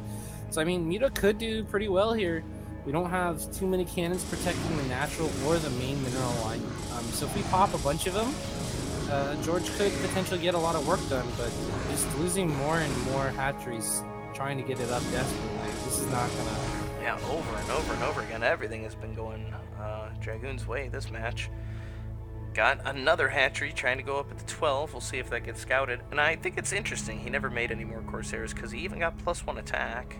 So I mean, Muta could do pretty well here. We don't have too many cannons protecting the natural or the main mineral line. So if we pop a bunch of them, George could potentially get a lot of work done, but just losing more and more hatcheries, trying to get it up desperately, this is not gonna... Yeah, over and over and over again, everything has been going Dragoon's way this match. Got another hatchery trying to go up at the 12. We'll see if that gets scouted. And I think it's interesting, he never made any more Corsairs, because he even got +1 attack.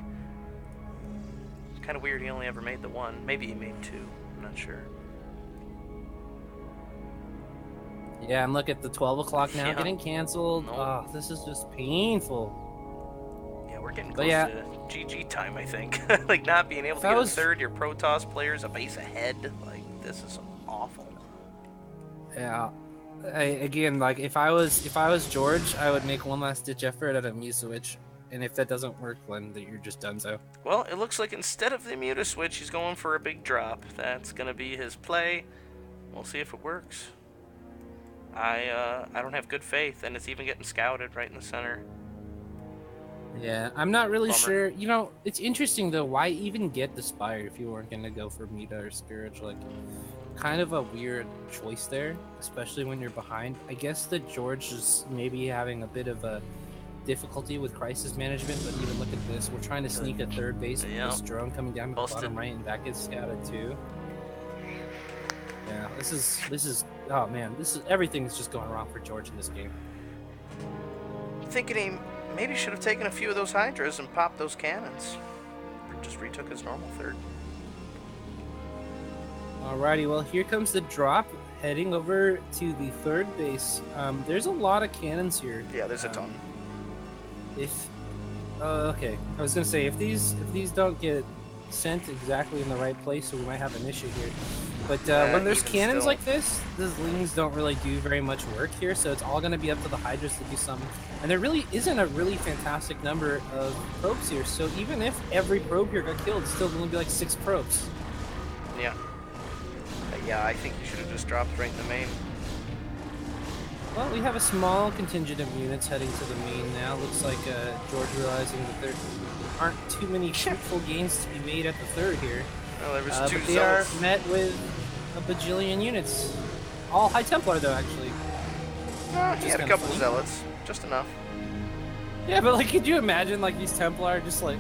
It's kind of weird he only ever made the 1. Maybe he made 2, I'm not sure. Yeah, and look at the 12 o'clock now getting canceled. No. Oh, this is just painful. Yeah, we're getting close to GG time, I think. Like, not being able to get a third, your Protoss players a base ahead. Like, this is awful. Yeah. Again, like, if I was George, I would make one last ditch effort at a Mu switch. And if that doesn't work, then you're just done so. Well, it looks like instead of the Muta switch, he's going for a big drop. That's going to be his play. We'll see if it works. I don't have good faith, and it's even getting scouted right in the center. Yeah, I'm not really sure. You know, it's interesting though. Why even get the Spire if you weren't gonna go for Muta or Scourge? Like, kind of a weird choice there, especially when you're behind. I guess that George is maybe having a bit of a difficulty with crisis management, but even look at this. We're trying to sneak a third base with this drone coming down to the bottom right, and that gets scouted too. Yeah, this is oh man, everything is just going wrong for George in this game. Thinking he maybe should have taken a few of those Hydras and popped those cannons. Or just retook his normal third. Alrighty, well here comes the drop, heading over to the third base. There's a lot of cannons here. Yeah, there's a ton. Okay, I was gonna say if these don't get sent exactly in the right place, so we might have an issue here. But when there's cannons like this, the Zlings don't really do very much work here, so it's all gonna be up to the Hydras to do something. And there really isn't a really fantastic number of probes here, so even if every probe here got killed, it's still gonna be like 6 probes. Yeah. Yeah, I think you should have just dropped right in the main. Well, we have a small contingent of units heading to the main now. Looks like George realizing that there aren't too many fruitful gains to be made at the third here. Well, there was 2 but they are zealots. met with a bajillion units. All High Templar, though, actually. He had a couple zealots. Just enough. Yeah, but, like, could you imagine, like, these Templar just, like,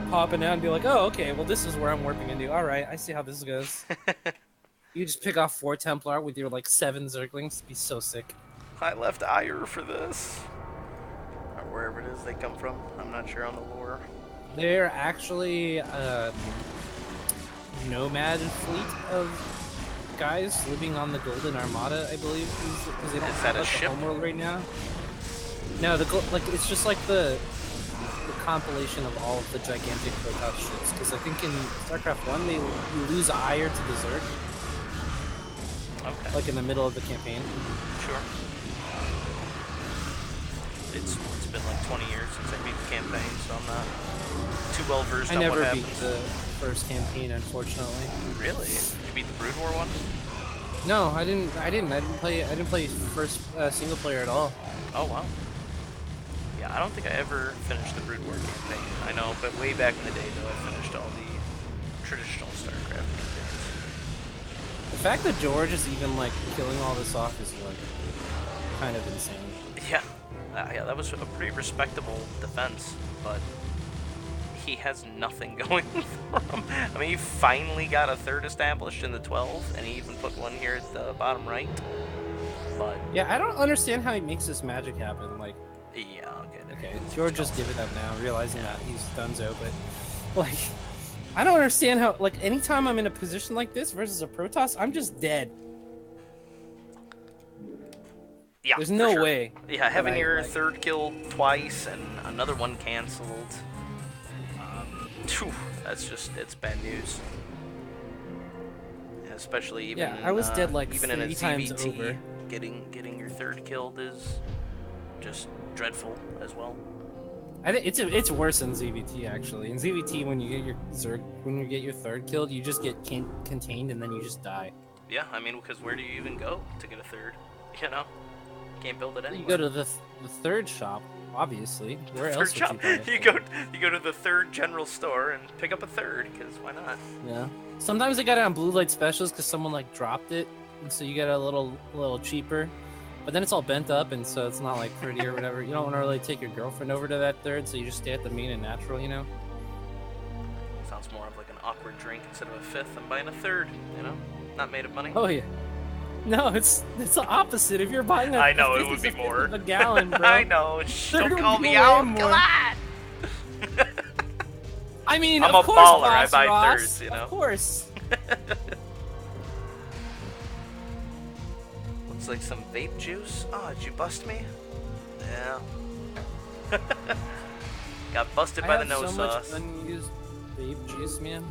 popping out and be like, oh, okay, well, this is where I'm warping into. All right, I see how this goes. You just pick off 4 Templar with your, like, 7 Zerglings. It'd be so sick. I left Ire for this. Or wherever it is they come from. I'm not sure on the lore. They're actually a nomad fleet of guys living on the Golden Armada, I believe. Because they don't have a like, ship? the homeworld right now. No, it's just like the compilation of all of the gigantic Protoss ships. Because I think in StarCraft 1, you lose Ire to the Zerg. Okay. Like in the middle of the campaign. Sure. It's been like 20 years since I beat the campaign, so I'm not too well versed on what happens. I never beat the first campaign, unfortunately. Really? Did you beat the Brood War one? No, I didn't play first single player at all. Oh wow. Yeah, I don't think I ever finished the Brood War campaign. I know, but way back in the day though, I finished all the traditional StarCraft campaigns. The fact that George is even like killing all this off is like kind of insane. Yeah. Yeah, that was a pretty respectable defense, but he has nothing going for him. I mean, he finally got a third established in the 12, and he even put one here at the bottom right. But yeah, I don't understand how he makes this magic happen. Like, yeah, okay, George just give it up now, realizing that he's donezo. But like, I don't understand how. Like, anytime I'm in a position like this versus a Protoss, I'm just dead. Yeah, there's no sure. way. Yeah, having your third kill twice and another one canceled. It's bad news. Yeah, especially even yeah, I was dead like even in a 3 times ZVT, over. Getting your third killed is just dreadful as well. I think it's worse in ZVT actually. In ZVT, when you get your third killed, you just get contained and then you just die. Yeah, I mean, because where do you even go to get a third? You know, can't build it anywhere. You go to the third shop, obviously. Where else would you go to the third general store and pick up a third, because why not? Yeah. Sometimes they got it on blue light specials because someone like dropped it, and so you get a little cheaper. But then it's all bent up, and so it's not like pretty or whatever. You don't want to really take your girlfriend over to that third, so you just stay at the main and natural, you know. Sounds more of like an awkward drink instead of a fifth. I'm buying a third, you know, not made of money. Oh yeah. No, it's the opposite. If you're buying a I know it would be more a gallon, bro. I know. Don't call me out. Come on. I mean, I'm of a course, baller. Boss I buy Ross, thirds, you know. Of course. Looks like some vape juice. Oh, did you bust me? Yeah. Got busted by the no so sauce. much unused vape juice, man.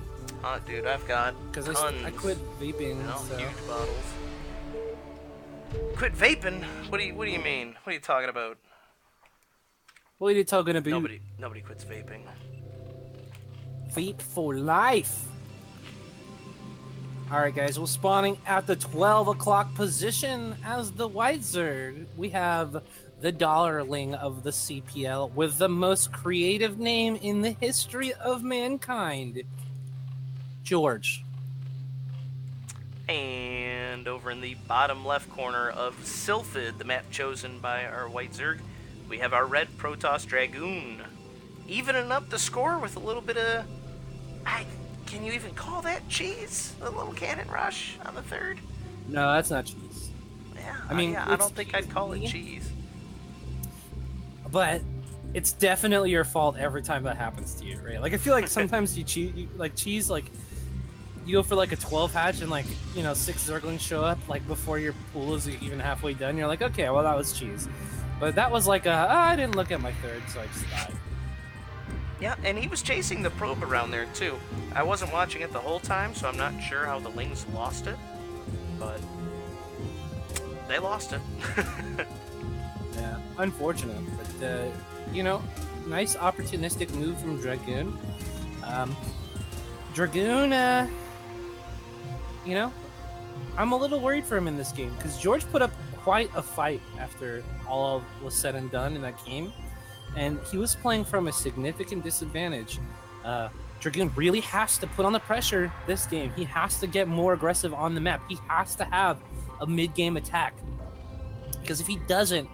Oh, dude, I've got tons. I quit vaping. You know, so. huge bottles. Quit vaping? What do you mean? What are you talking about? What are you talking about? Nobody quits vaping. Vape for life. Alright guys, we're spawning at the 12 o'clock position as the White Zerg. We have the Dollarling of the CPL with the most creative name in the history of mankind. George. And over in the bottom left corner of Sylphid, the map chosen by our White Zerg, we have our red Protoss Dragoon. Evening up the score with a little bit of... can you even call that cheese? A little cannon rush on the third? No, that's not cheese. Yeah, I mean, I don't think I'd call it cheese. But it's definitely your fault every time that happens to you, right? Like, I feel like sometimes you cheese, like, you go for like a 12 hatch and like, you know, 6 Zerglings show up like before your pool is even halfway done. You're like, okay, well that was cheese. But that was like I didn't look at my third, so I just died. Yeah, and he was chasing the probe around there too. I wasn't watching it the whole time, so I'm not sure how the Lings lost it, but they lost it. Yeah, unfortunate, but you know, nice opportunistic move from Dragoon. Dragoon, you know, I'm a little worried for him in this game because George put up quite a fight after all was said and done in that game, and he was playing from a significant disadvantage. Dragoon really has to put on the pressure this game. He has to get more aggressive on the map. He has to have a mid-game attack, because if he doesn't,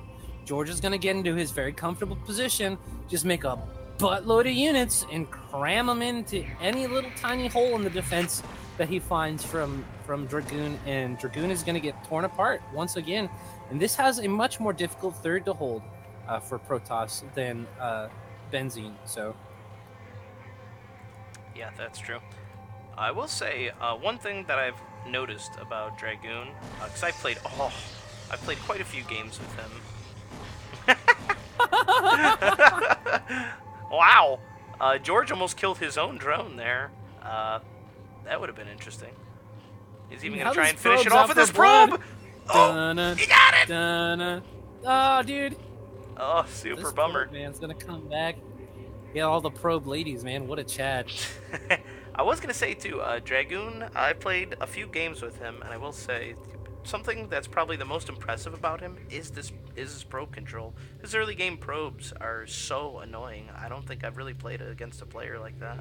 George is going to get into his very comfortable position, just make a buttload of units and cram them into any little tiny hole in the defense that he finds from Dragoon, and Dragoon is going to get torn apart once again. And this has a much more difficult third to hold for Protoss than Benzene. So, yeah, that's true. I will say one thing that I've noticed about Dragoon, because I've played quite a few games with him. Wow! George almost killed his own drone there. That would have been interesting. He's even going to try and finish it off with his probe! Oh, he got it! Oh, dude. Oh, super bummer. Probe man's going to come back. Get all the probe ladies, man. What a Chad. I was going to say, too, Dragoon, I played a few games with him, and I will say, something that's probably the most impressive about him is his probe control. His early game probes are so annoying. I don't think I've really played against a player like that.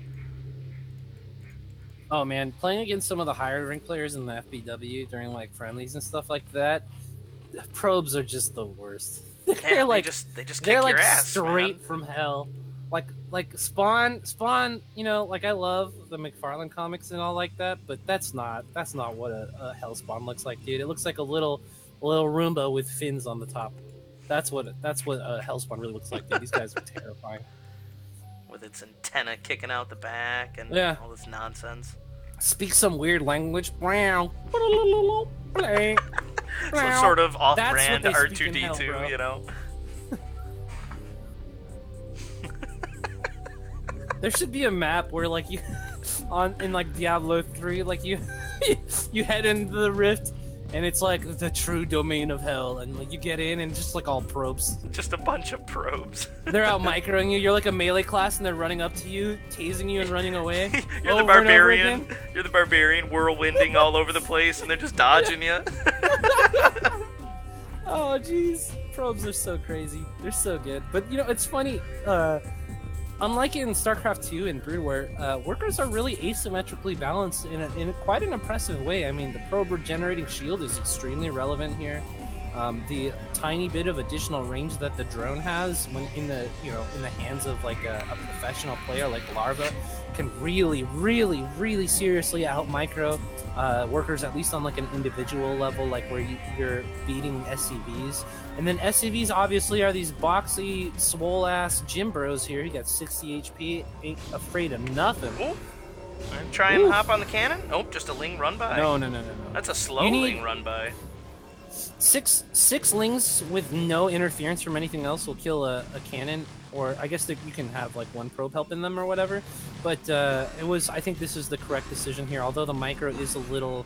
Oh man, playing against some of the higher rank players in the FBW during like friendlies and stuff like that, probes are just the worst. They're yeah, like they just kick they're like your ass, straight man. from hell. Like Spawn, you know, like I love the McFarlane comics and all like that, but that's not what a Hell Spawn looks like, dude. It looks like a little Roomba with fins on the top. That's what a Hell Spawn really looks like, dude. These guys are terrifying. With its antenna kicking out the back and all this nonsense. Speak some weird language. Some sort of off-brand R2-D2, you know? There should be a map where, like, you in like Diablo 3, like you head into the rift, and it's like the true domain of hell, and like you get in and just like all probes. Just a bunch of probes. They're out microing you. You're like a melee class, and they're running up to you, tasing you, and running away. You're the barbarian. You're the barbarian, whirlwinding all over the place, and they're just dodging you. Oh, jeez. Probes are so crazy. They're so good. But, you know, it's funny. Unlike in StarCraft 2 and Brood War, workers are really asymmetrically balanced in quite an impressive way. I mean, the probe regenerating shield is extremely relevant here. The tiny bit of additional range that the drone has when in the hands of like a professional player like Larva can really seriously out micro workers, at least on like an individual level, like where you're beating SCVs. And then SCVs obviously are these boxy, swole ass gym bros here. You got 60 HP, ain't afraid of nothing. Ooh. Try and hop on the cannon. Oh, just a Ling run by. No. That's a slow Ling run by. Six Lings with no interference from anything else will kill a cannon, or I guess that you can have like one probe helping them or whatever. But I think this is the correct decision here. Although the micro is a little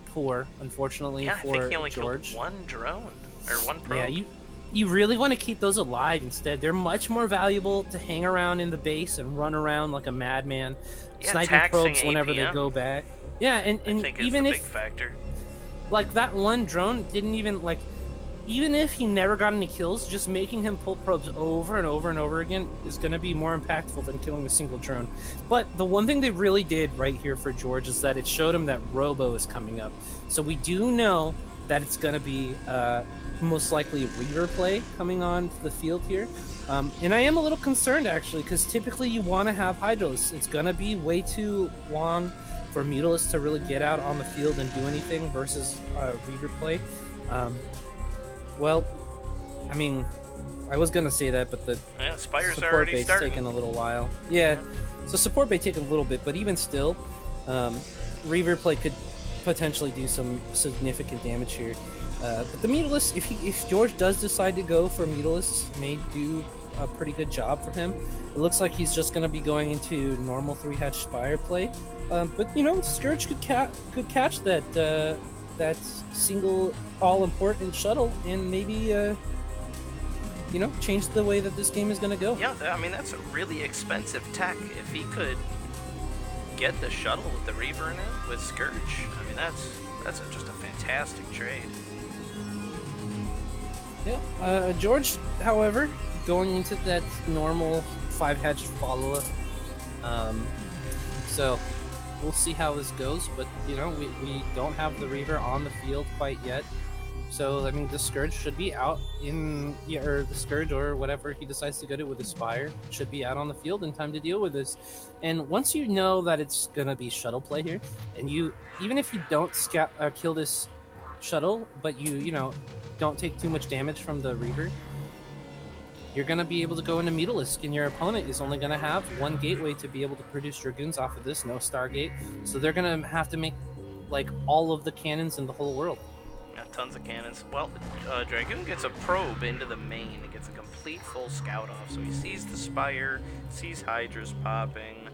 poor, unfortunately, for George. I think he only killed one drone or one probe. Yeah, you really want to keep those alive instead. They're much more valuable to hang around in the base and run around like a madman, sniping probes whenever they go back. Yeah, and I think even is the big factor. Like, that one drone didn't even, like, even if he never got any kills, just making him pull probes over and over and over again is going to be more impactful than killing a single drone. But the one thing they really did right here for George is that it showed him that Robo is coming up. So we do know that it's going to be most likely a Reaver play coming on the field here. And I am a little concerned, actually, because typically you want to have Hydros. It's going to be way too long for Mutalisk to really get out on the field and do anything versus Reaver play. Well, I mean, I was gonna say that, but the support bait's taking a little while. Yeah, so support bait taking a little bit, but even still, Reaver play could potentially do some significant damage here. But the Mutalisk, if George does decide to go for Mutalisk, may do a pretty good job for him. It looks like he's just going to be going into normal 3-hatch Spire play. But you know, Scourge could catch that that single all-important shuttle and maybe you know, change the way that this game is going to go. Yeah, I mean, that's a really expensive tech. If he could get the shuttle with the Reaver in it with Scourge, I mean, that's just a fantastic trade. Yeah, George, however, going into that normal 5-hatch follow-up. So we'll see how this goes, but you know, we don't have the Reaver on the field quite yet. So I mean, the Scourge should be out in, or the Scourge or whatever he decides to go to with the Spire should be out on the field in time to deal with this. And once you know that it's gonna be shuttle play here, and you, even if you don't kill this shuttle, but you know, don't take too much damage from the Reaver, you're going to be able to go into Mutalisk, and your opponent is only going to have one gateway to be able to produce Dragoons off of this, no Stargate. So they're going to have to make, like, all of the cannons in the whole world. Yeah, tons of cannons. Well, Dragoon gets a probe into the main. He gets a complete full scout off, so he sees the Spire, sees Hydras popping.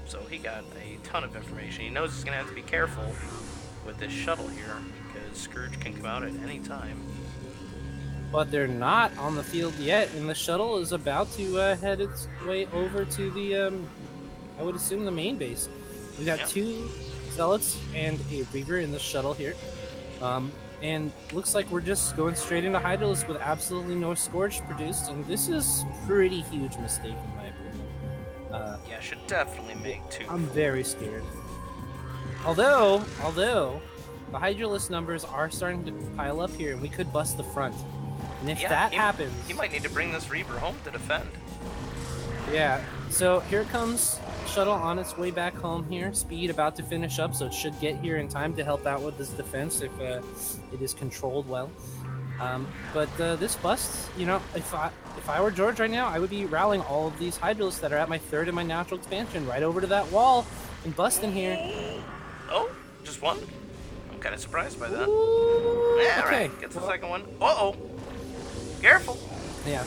So he got a ton of information. He knows he's going to have to be careful with this shuttle here, because Scourge can come out at any time. But they're not on the field yet, and the shuttle is about to head its way over to the, I would assume, the main base. We got 2 Zealots and a Reaver in the shuttle here. And looks like we're just going straight into Hydralisk with absolutely no Scourge produced, and this is pretty huge mistake in my opinion. Yeah, should definitely make 2. I'm very scared. Although, the Hydralisk numbers are starting to pile up here, and we could bust the front. And if that happens... He might need to bring this Reaver home to defend. Yeah, so here comes shuttle on its way back home here. Speed about to finish up, so it should get here in time to help out with this defense if it is controlled well. But this bust, you know, if I were George right now, I would be rallying all of these Hydralisks that are at my 3rd and my natural expansion right over to that wall and busting here. Oh, just one? I'm kind of surprised by that. Ooh, yeah, okay. Right. Gets the second one. Uh-oh. Careful. Yeah.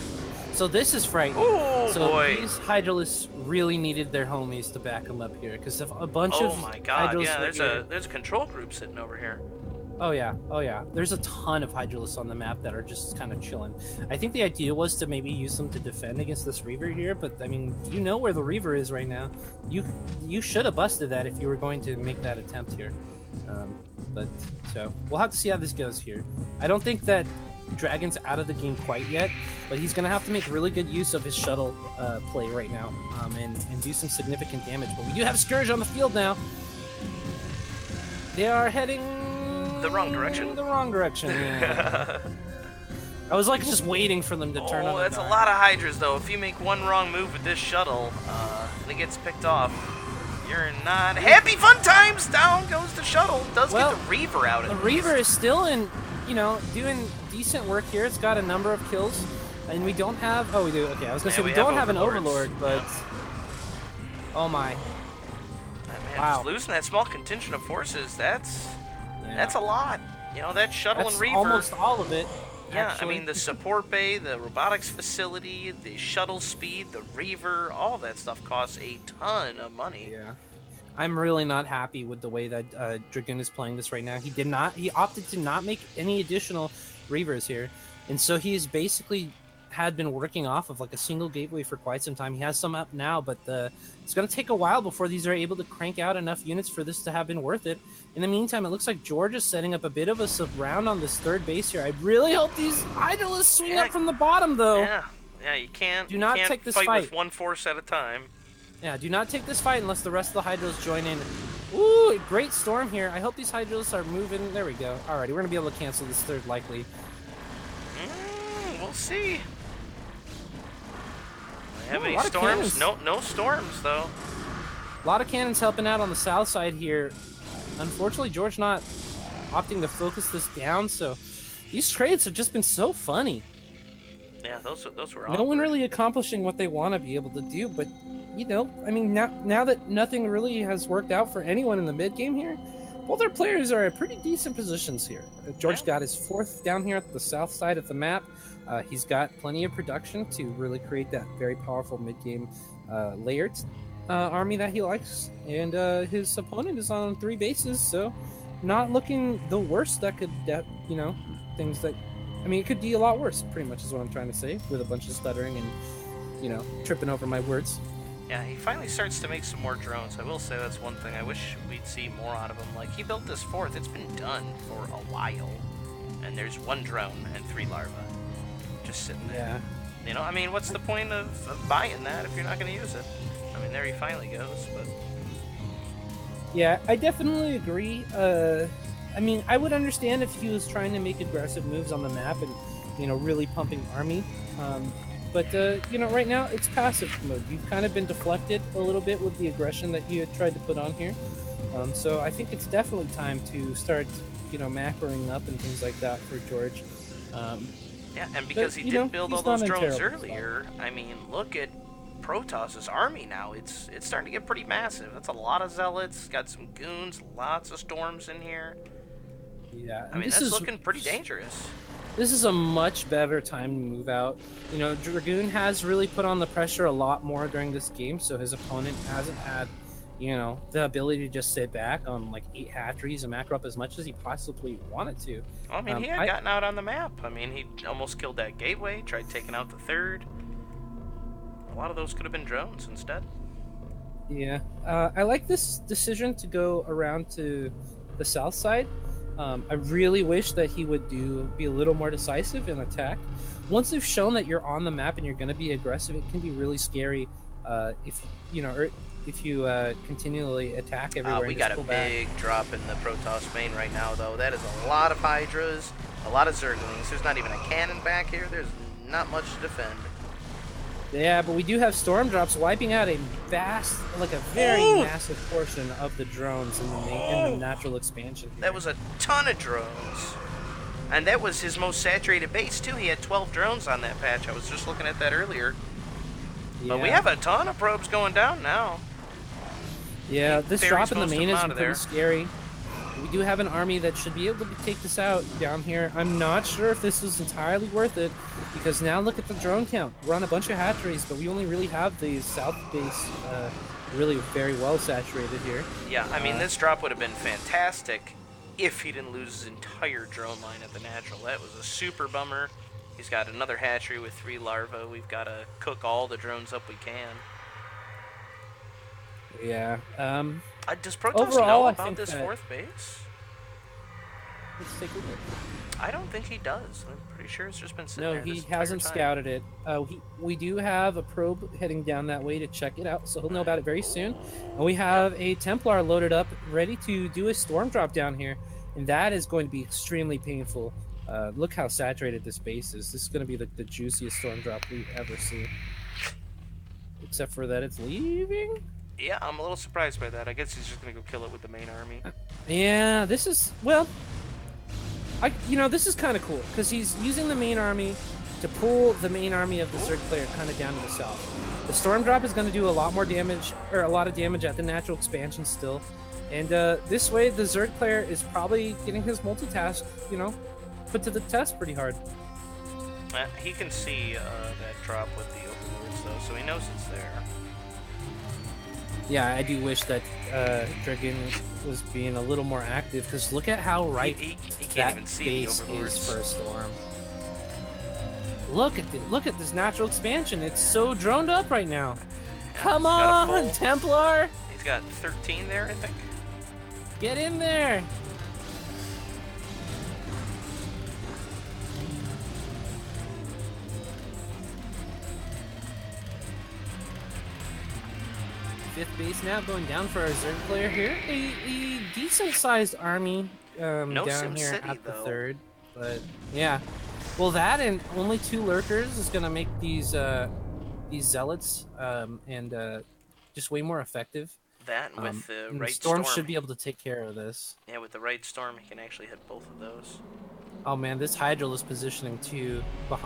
So this is frightening. Oh, so boy. These Hydralisks really needed their homies to back them up here, because if a bunch of... Oh my god, Hydralisks yeah, there's a control group sitting over here. Oh yeah. There's a ton of Hydralisks on the map that are just kind of chilling. I think the idea was to maybe use them to defend against this Reaver here, but I mean, you know where the Reaver is right now. You should have busted that if you were going to make that attempt here. But so we'll have to see how this goes here. I don't think that Dragon's out of the game quite yet, but he's going to have to make really good use of his shuttle play right now and do some significant damage. But we do have Scourge on the field now. They are heading... The wrong direction? The wrong direction, yeah. I was like just waiting for them to turn on. Oh, that's a lot of Hydras, though. If you make one wrong move with this shuttle, and it gets picked off, you're not... Happy fun times! Down goes the shuttle. Does get the Reaver out at The least. Reaver is still in, you know, doing decent work here. It's got a number of kills, and we don't have... Oh, we do. Okay, I was going to say we don't have an Overlord, but... Oh, my. Man, just losing that small contingent of forces, that's a lot. You know, that shuttle That's and Reaver... almost all of it. Yeah, actually. I mean, the support bay, the robotics facility, the shuttle speed, the Reaver, all that stuff costs a ton of money. Yeah. I'm really not happy with the way that Dragoon is playing this right now. He opted to not make any additional Reavers here. And so he's basically had been working off of like a single gateway for quite some time. He has some up now, but it's going to take a while before these are able to crank out enough units for this to have been worth it. In the meantime, it looks like George is setting up a bit of a surround on this 3rd base here. I really hope these Hydralisks swing up from the bottom, though. Yeah, you can't. Do not take this fight with one force at a time. Yeah, do not take this fight unless the rest of the Hydralisks join in. Ooh, great storm here. I hope these Hydralisks are moving. There we go. Alrighty, we're going to be able to cancel this 3rd likely. We'll see. Have Ooh, any storms? No storms, though. A lot of cannons helping out on the south side here. Unfortunately, George not opting to focus this down, so these trades have just been so funny. Yeah, those were No one really accomplishing what they want to be able to do, but you know, I mean, now that nothing really has worked out for anyone in the mid game here, both our players are at pretty decent positions here. George got his 4th down here at the south side of the map. He's got plenty of production to really create that very powerful mid game layered army that he likes, and his opponent is on 3 bases, so not looking the worst. That could, you know, things that, I mean, it could be a lot worse. Pretty much is what I'm trying to say, with a bunch of stuttering and, you know, tripping over my words. Yeah, he finally starts to make some more drones. I will say that's one thing I wish we'd see more out of him. Like, he built this 4th. It's been done for a while. And there's 1 drone and 3 larvae just sitting there. Yeah. You know, I mean, what's the point of buying that if you're not going to use it? I mean, there he finally goes, but... Yeah, I definitely agree. I mean, I would understand if he was trying to make aggressive moves on the map and, you know, really pumping army. But, you know, right now it's passive mode. You've kind of been deflected a little bit with the aggression that you had tried to put on here. So I think it's definitely time to start, you know, macroing up and things like that for George. Yeah, and because he did build all those drones earlier, I mean, look at Protoss's army now. It's starting to get pretty massive. That's a lot of zealots, got some goons, lots of storms in here. Yeah, I mean, that's looking pretty dangerous. This is a much better time to move out. You know, Dragoon has really put on the pressure a lot more during this game, so his opponent hasn't had, you know, the ability to just sit back on like 8 hatcheries and macro up as much as he possibly wanted to. Well, I mean, he had gotten out on the map. I mean, he almost killed that gateway, tried taking out the 3rd. A lot of those could have been drones instead. Yeah, I like this decision to go around to the south side. I really wish that he would be a little more decisive in attack. Once they've shown that you're on the map and you're going to be aggressive, it can be really scary if you know, or if you continually attack everywhere. We got a big drop in the Protoss main right now, though. That is a lot of Hydras, a lot of Zerglings. There's not even a cannon back here. There's not much to defend. Yeah, but we do have storm drops wiping out a vast, like a very massive portion of the drones in the natural expansion here. That was a ton of drones. And that was his most saturated base, too. He had 12 drones on that patch. I was just looking at that earlier. Yeah. But we have a ton of probes going down now. Yeah, this drop in the main is pretty scary. We do have an army that should be able to take this out down here. I'm not sure if this is entirely worth it, because now look at the drone count. We're on a bunch of hatcheries, but we only really have the south base really very well saturated here. Yeah, I mean, this drop would have been fantastic if he didn't lose his entire drone line at the natural. That was a super bummer. He's got another hatchery with 3 larvae. We've got to cook all the drones up we can. Yeah. Does Protoss know about this 4th base? Let's take a look. I don't think he does. I'm pretty sure it's just been sitting there. No, he hasn't scouted it. We do have a probe heading down that way to check it out, so he'll know about it very soon. And we have a Templar loaded up, ready to do a storm drop down here, and that is going to be extremely painful. Look how saturated this base is. This is going to be the juiciest storm drop we've ever seen. Except for that it's leaving? Yeah, I'm a little surprised by that. I guess he's just going to go kill it with the main army. Yeah, this is, well, you know, this is kind of cool, because he's using the main army to pull the main army of the Zerg player kind of down to the south. The storm drop is going to do a lot more damage, or a lot of damage at the natural expansion still. And this way, the Zerg player is probably getting his multitask, you know, put to the test pretty hard. He can see that drop with the overlords, though, so he knows it's there. Yeah, I do wish that Dragoon was being a little more active, because look at how he can't even see base the overlords. Is for a storm. Look at this natural expansion. It's so droned up right now. Yeah, come on, Templar! He's got 13 there, I think. Get in there! Fifth base now going down for our Zerg player here. A decent-sized army down here at the 3rd. But yeah, well, that and only 2 lurkers is going to make these zealots and just way more effective. That and with the right storm should be able to take care of this. Yeah, with the right storm, he can actually hit both of those. Oh man, this Hydra is positioning too,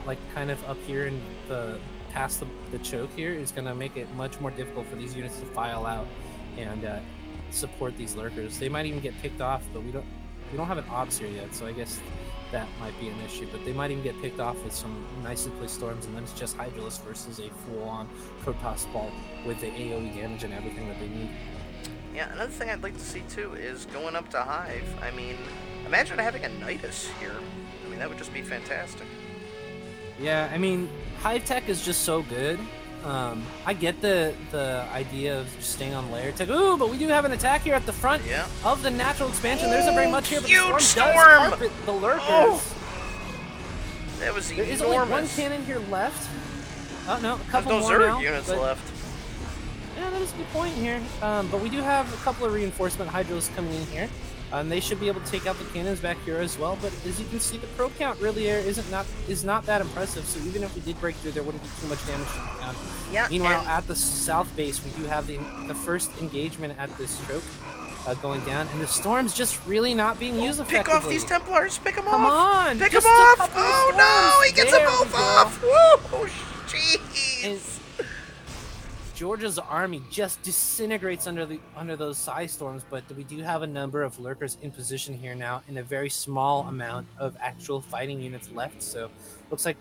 like kind of up here in the past the choke here is going to make it much more difficult for these units to file out and support these lurkers. They might even get picked off, but we don't have an obs here yet, so I guess that might be an issue. But they might even get picked off with some nicely placed storms, and then it's just Hydralisk versus a full-on Protoss ball with the AoE damage and everything that they need. Yeah, another thing I'd like to see too is going up to Hive. I mean, imagine having a Nidus here. I mean, that would just be fantastic. Yeah, I mean, Hive Tech is just so good. I get the idea of just staying on layer tech. Ooh, but we do have an attack here at the front of the natural expansion. There isn't very much here, but huge the storm does carpet the lurkers. Oh, that was there is only one cannon here left. Oh no, a couple There's more no Zerg now, units but... left. Yeah, that is a good point here. But we do have a couple of reinforcement Hydros coming in here. They should be able to take out the cannons back here as well. But as you can see, the probe count really is not that impressive. So even if we did break through, there wouldn't be too much damage to the count. Yeah. Meanwhile, at the south base, we do have the first engagement at this choke going down, and the storm's just really not being used effectively. Pick off these Templars! Pick them off! Come on! Pick them off! Oh no! He gets them both off! Whoa! Jeez! And Georgia's army just disintegrates under those psi storms, but we do have a number of lurkers in position here now, and a very small amount of actual fighting units left. So, looks like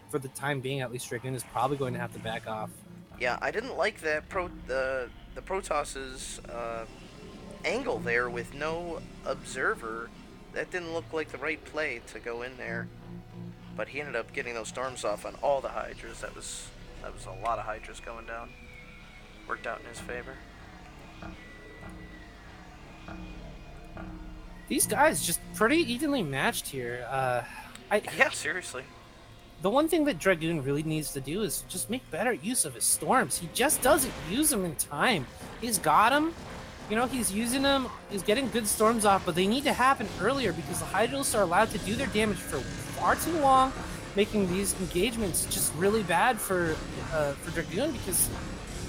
for the time being, at least Dragoon is probably going to have to back off. Yeah, I didn't like that the Protoss's angle there with no observer. That didn't look like the right play to go in there. But he ended up getting those storms off on all the Hydras. That was a lot of Hydras going down. Worked out in his favor. These guys just pretty evenly matched here. Yeah, seriously. The one thing that Dragoon really needs to do is just make better use of his storms. He just doesn't use them in time. He's got them. You know, he's using them. He's getting good storms off, but they need to happen earlier because the Hydros are allowed to do their damage for far too long, making these engagements just really bad for Dragoon because,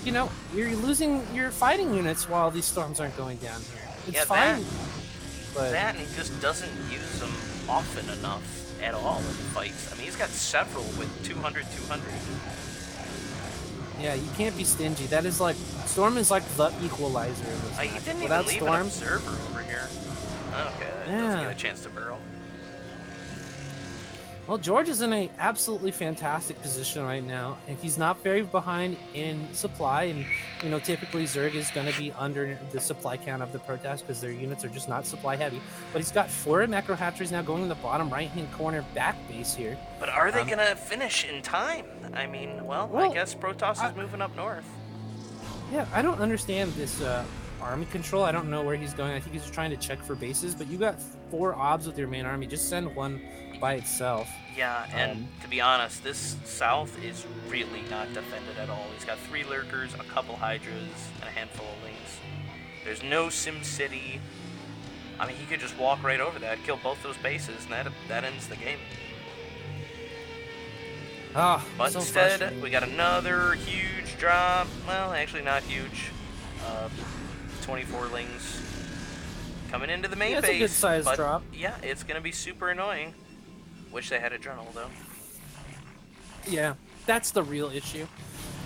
you know, you're losing your fighting units while these storms aren't going down here. It's fine. That and he just doesn't use them often enough at all in fights. I mean, he's got several with 200. Yeah, you can't be stingy. That is like, Storm is like the equalizer in this match. You didn't Without even leave Storm, an observer over here. Okay, that doesn't get a chance to burrow. Well, George is in a absolutely fantastic position right now, and he's not very behind in supply. And you know, typically Zerg is going to be under the supply count of the Protoss because their units are just not supply heavy. But he's got 4 macro hatcheries now going in the bottom right-hand corner back base here. But are they going to finish in time? I mean, well, I guess Protoss is moving up north. Yeah, I don't understand this army control. I don't know where he's going. I think he's trying to check for bases. But you got 4 obs with your main army. Just send one by itself. Yeah, and to be honest, this south is really not defended at all. He's got 3 lurkers, a couple hydras, and a handful of lings. There's no Sim City. I mean, he could just walk right over that, kill both those bases, and that ends the game. But so instead, we got another huge drop. Well, actually not huge. 24 lings coming into the main base. It's a good size drop. Yeah, it's going to be super annoying. Wish they had a journal, though. Yeah, that's the real issue.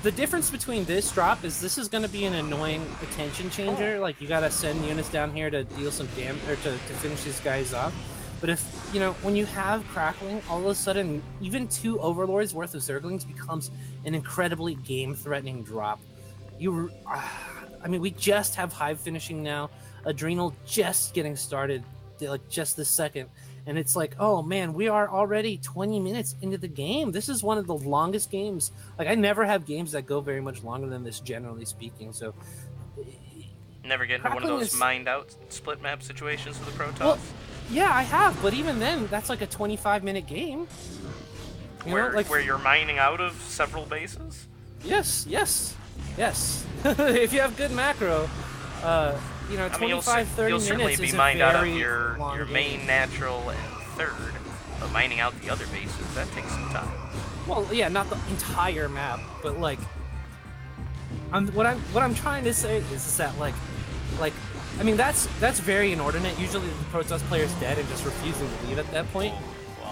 The difference between this drop is this is going to be an annoying attention changer. Like, you got to send units down here to deal some damage, or to finish these guys off. But if, you know, when you have Crackling, all of a sudden, even 2 Overlords worth of Zerglings becomes an incredibly game-threatening drop. I mean, we just have Hive finishing now. Adrenal just getting started, like, just this second. And it's like, oh man, we are already 20 minutes into the game. This is one of the longest games. Like, I never have games that go very much longer than this, generally speaking. So, never get into one of those mined out split map situations with the Protoss? Well, yeah, I have, but even then, that's like a 25-minute game. Where you're mining out of several bases? Yes. If you have good macro, you know, 25, 30 you'll minutes certainly be is mined a out of very your long main game. natural and third, but mining out the other bases, that takes some time. Well, yeah, not the entire map, but like, what I'm trying to say is that like, I mean, that's very inordinate. Usually the Protoss player is dead and just refusing to leave at that point.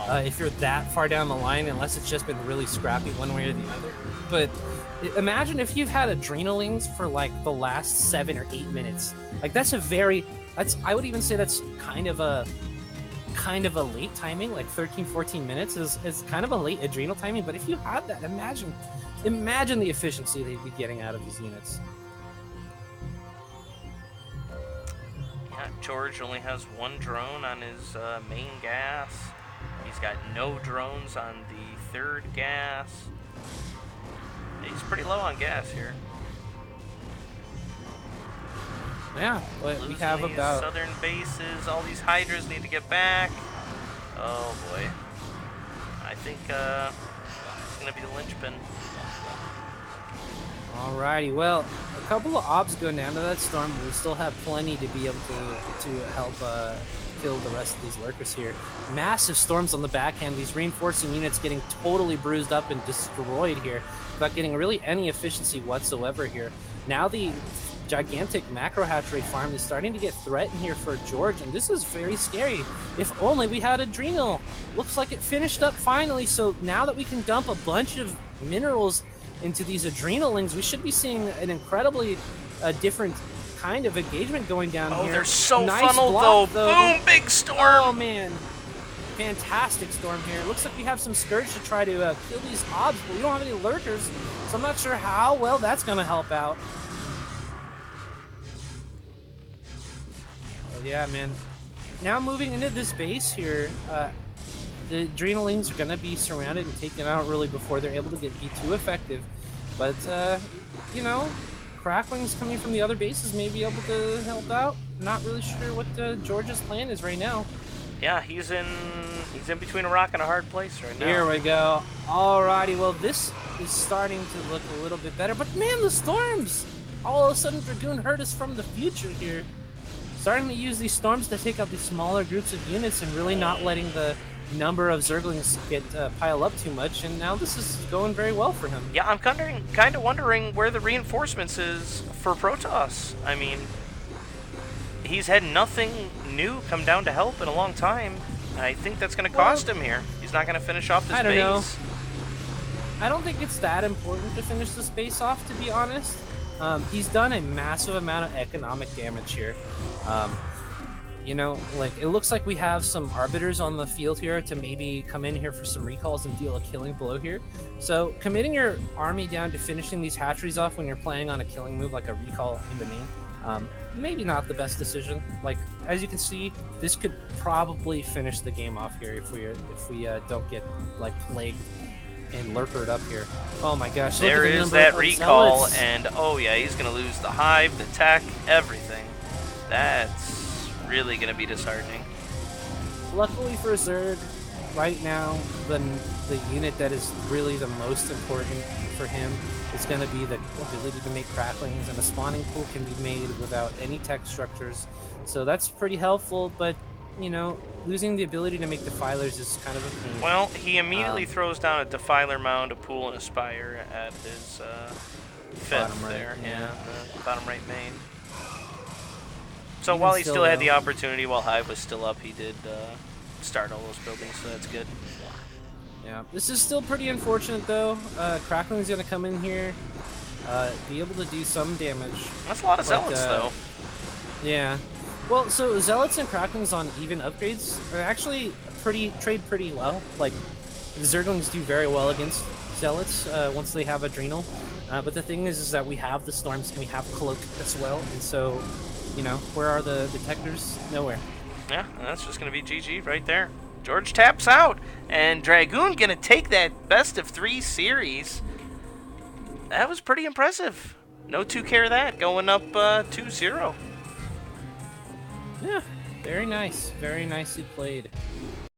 if you're that far down the line, unless it's just been really scrappy one way or the other. But imagine if you've had adrenalines for like the last 7 or 8 minutes. Like I would even say that's kind of a late timing. Like 13, 14 minutes is kind of a late adrenal timing. But if you had that, imagine the efficiency they'd be getting out of these units. Yeah, George only has 1 drone on his main gas. He's got no drones on the 3rd gas. He's pretty low on gas here. Yeah, but we have these about southern bases. All these Hydras need to get back. Oh boy. I think it's gonna be the linchpin. Alrighty, well, a couple of obs going down to that storm, but we still have plenty to be able to help kill the rest of these lurkers here. Massive storms on the backhand, these reinforcing units getting totally bruised up and destroyed here without getting really any efficiency whatsoever here. Now the gigantic macro hatchery farm is starting to get threatened here for George, and this is very scary. If only we had adrenal. Looks like it finished up finally, so now that we can dump a bunch of minerals into these adrenalings, we should be seeing an incredibly different kind of engagement going down here. Oh, they're so nice funneled block, though. Boom, big storm. Oh man, fantastic storm here. Looks like we have some Scourge to try to kill these obs, but we don't have any lurkers, so I'm not sure how well that's going to help out. Oh, yeah, man. Now moving into this base here, the adrenalines are going to be surrounded and taken out really before they're able to be too effective. But, you know, cracklings coming from the other bases may be able to help out. Not really sure what George's plan is right now. Yeah, he's in between a rock and a hard place right now. Here we go. Alrighty, well, this is starting to look a little bit better. But, man, the storms! All of a sudden, Dragoon heard us from the future here. Starting to use these storms to take out these smaller groups of units and really not letting the number of Zerglings get pile up too much, and now this is going very well for him. Yeah, I'm kind of wondering where the reinforcements is for Protoss. I mean, he's had nothing new come down to help in a long time. I think that's going to cost him here. He's not going to finish off this base. I don't know. I don't think it's that important to finish this base off, to be honest. He's done a massive amount of economic damage here. You know, like, it looks like we have some arbiters on the field here to maybe come in here for some recalls and deal a killing blow here. So committing your army down to finishing these hatcheries off when you're playing on a killing move like a recall in the main, maybe not the best decision. Like, as you can see, this could probably finish the game off here if we don't get like plagued and lurkered up here. Oh my gosh! There is that recall, and oh yeah, he's gonna lose the hive, the tech, everything. That's really going to be disheartening. Luckily for Zerg, right now, the unit that is really the most important for him is going to be the ability to make cracklings, and a spawning pool can be made without any tech structures. So that's pretty helpful, but, you know, losing the ability to make defilers is kind of a pain. Well, he immediately throws down a defiler mound, a pool, and a spire at his fifth right, there. yeah. The bottom right main. So while he still had the opportunity, while Hive was still up, he did start all those buildings, so that's good. Yeah, this is still pretty unfortunate, though. Crackling's going to come in here, be able to do some damage. That's a lot of Zealots, though. Yeah. Well, so Zealots and Cracklings on even upgrades are actually trade pretty well. Like, the Zerglings do very well against Zealots once they have Adrenal. But the thing is that we have the Storms and we have Cloak as well, and so... You know, where are the detectors? Nowhere. Yeah, that's just going to be GG right there. George taps out, and Dragoon going to take that best of 3 series. That was pretty impressive. No2CareThat going up 2-0. Yeah, very nice. Very nicely played.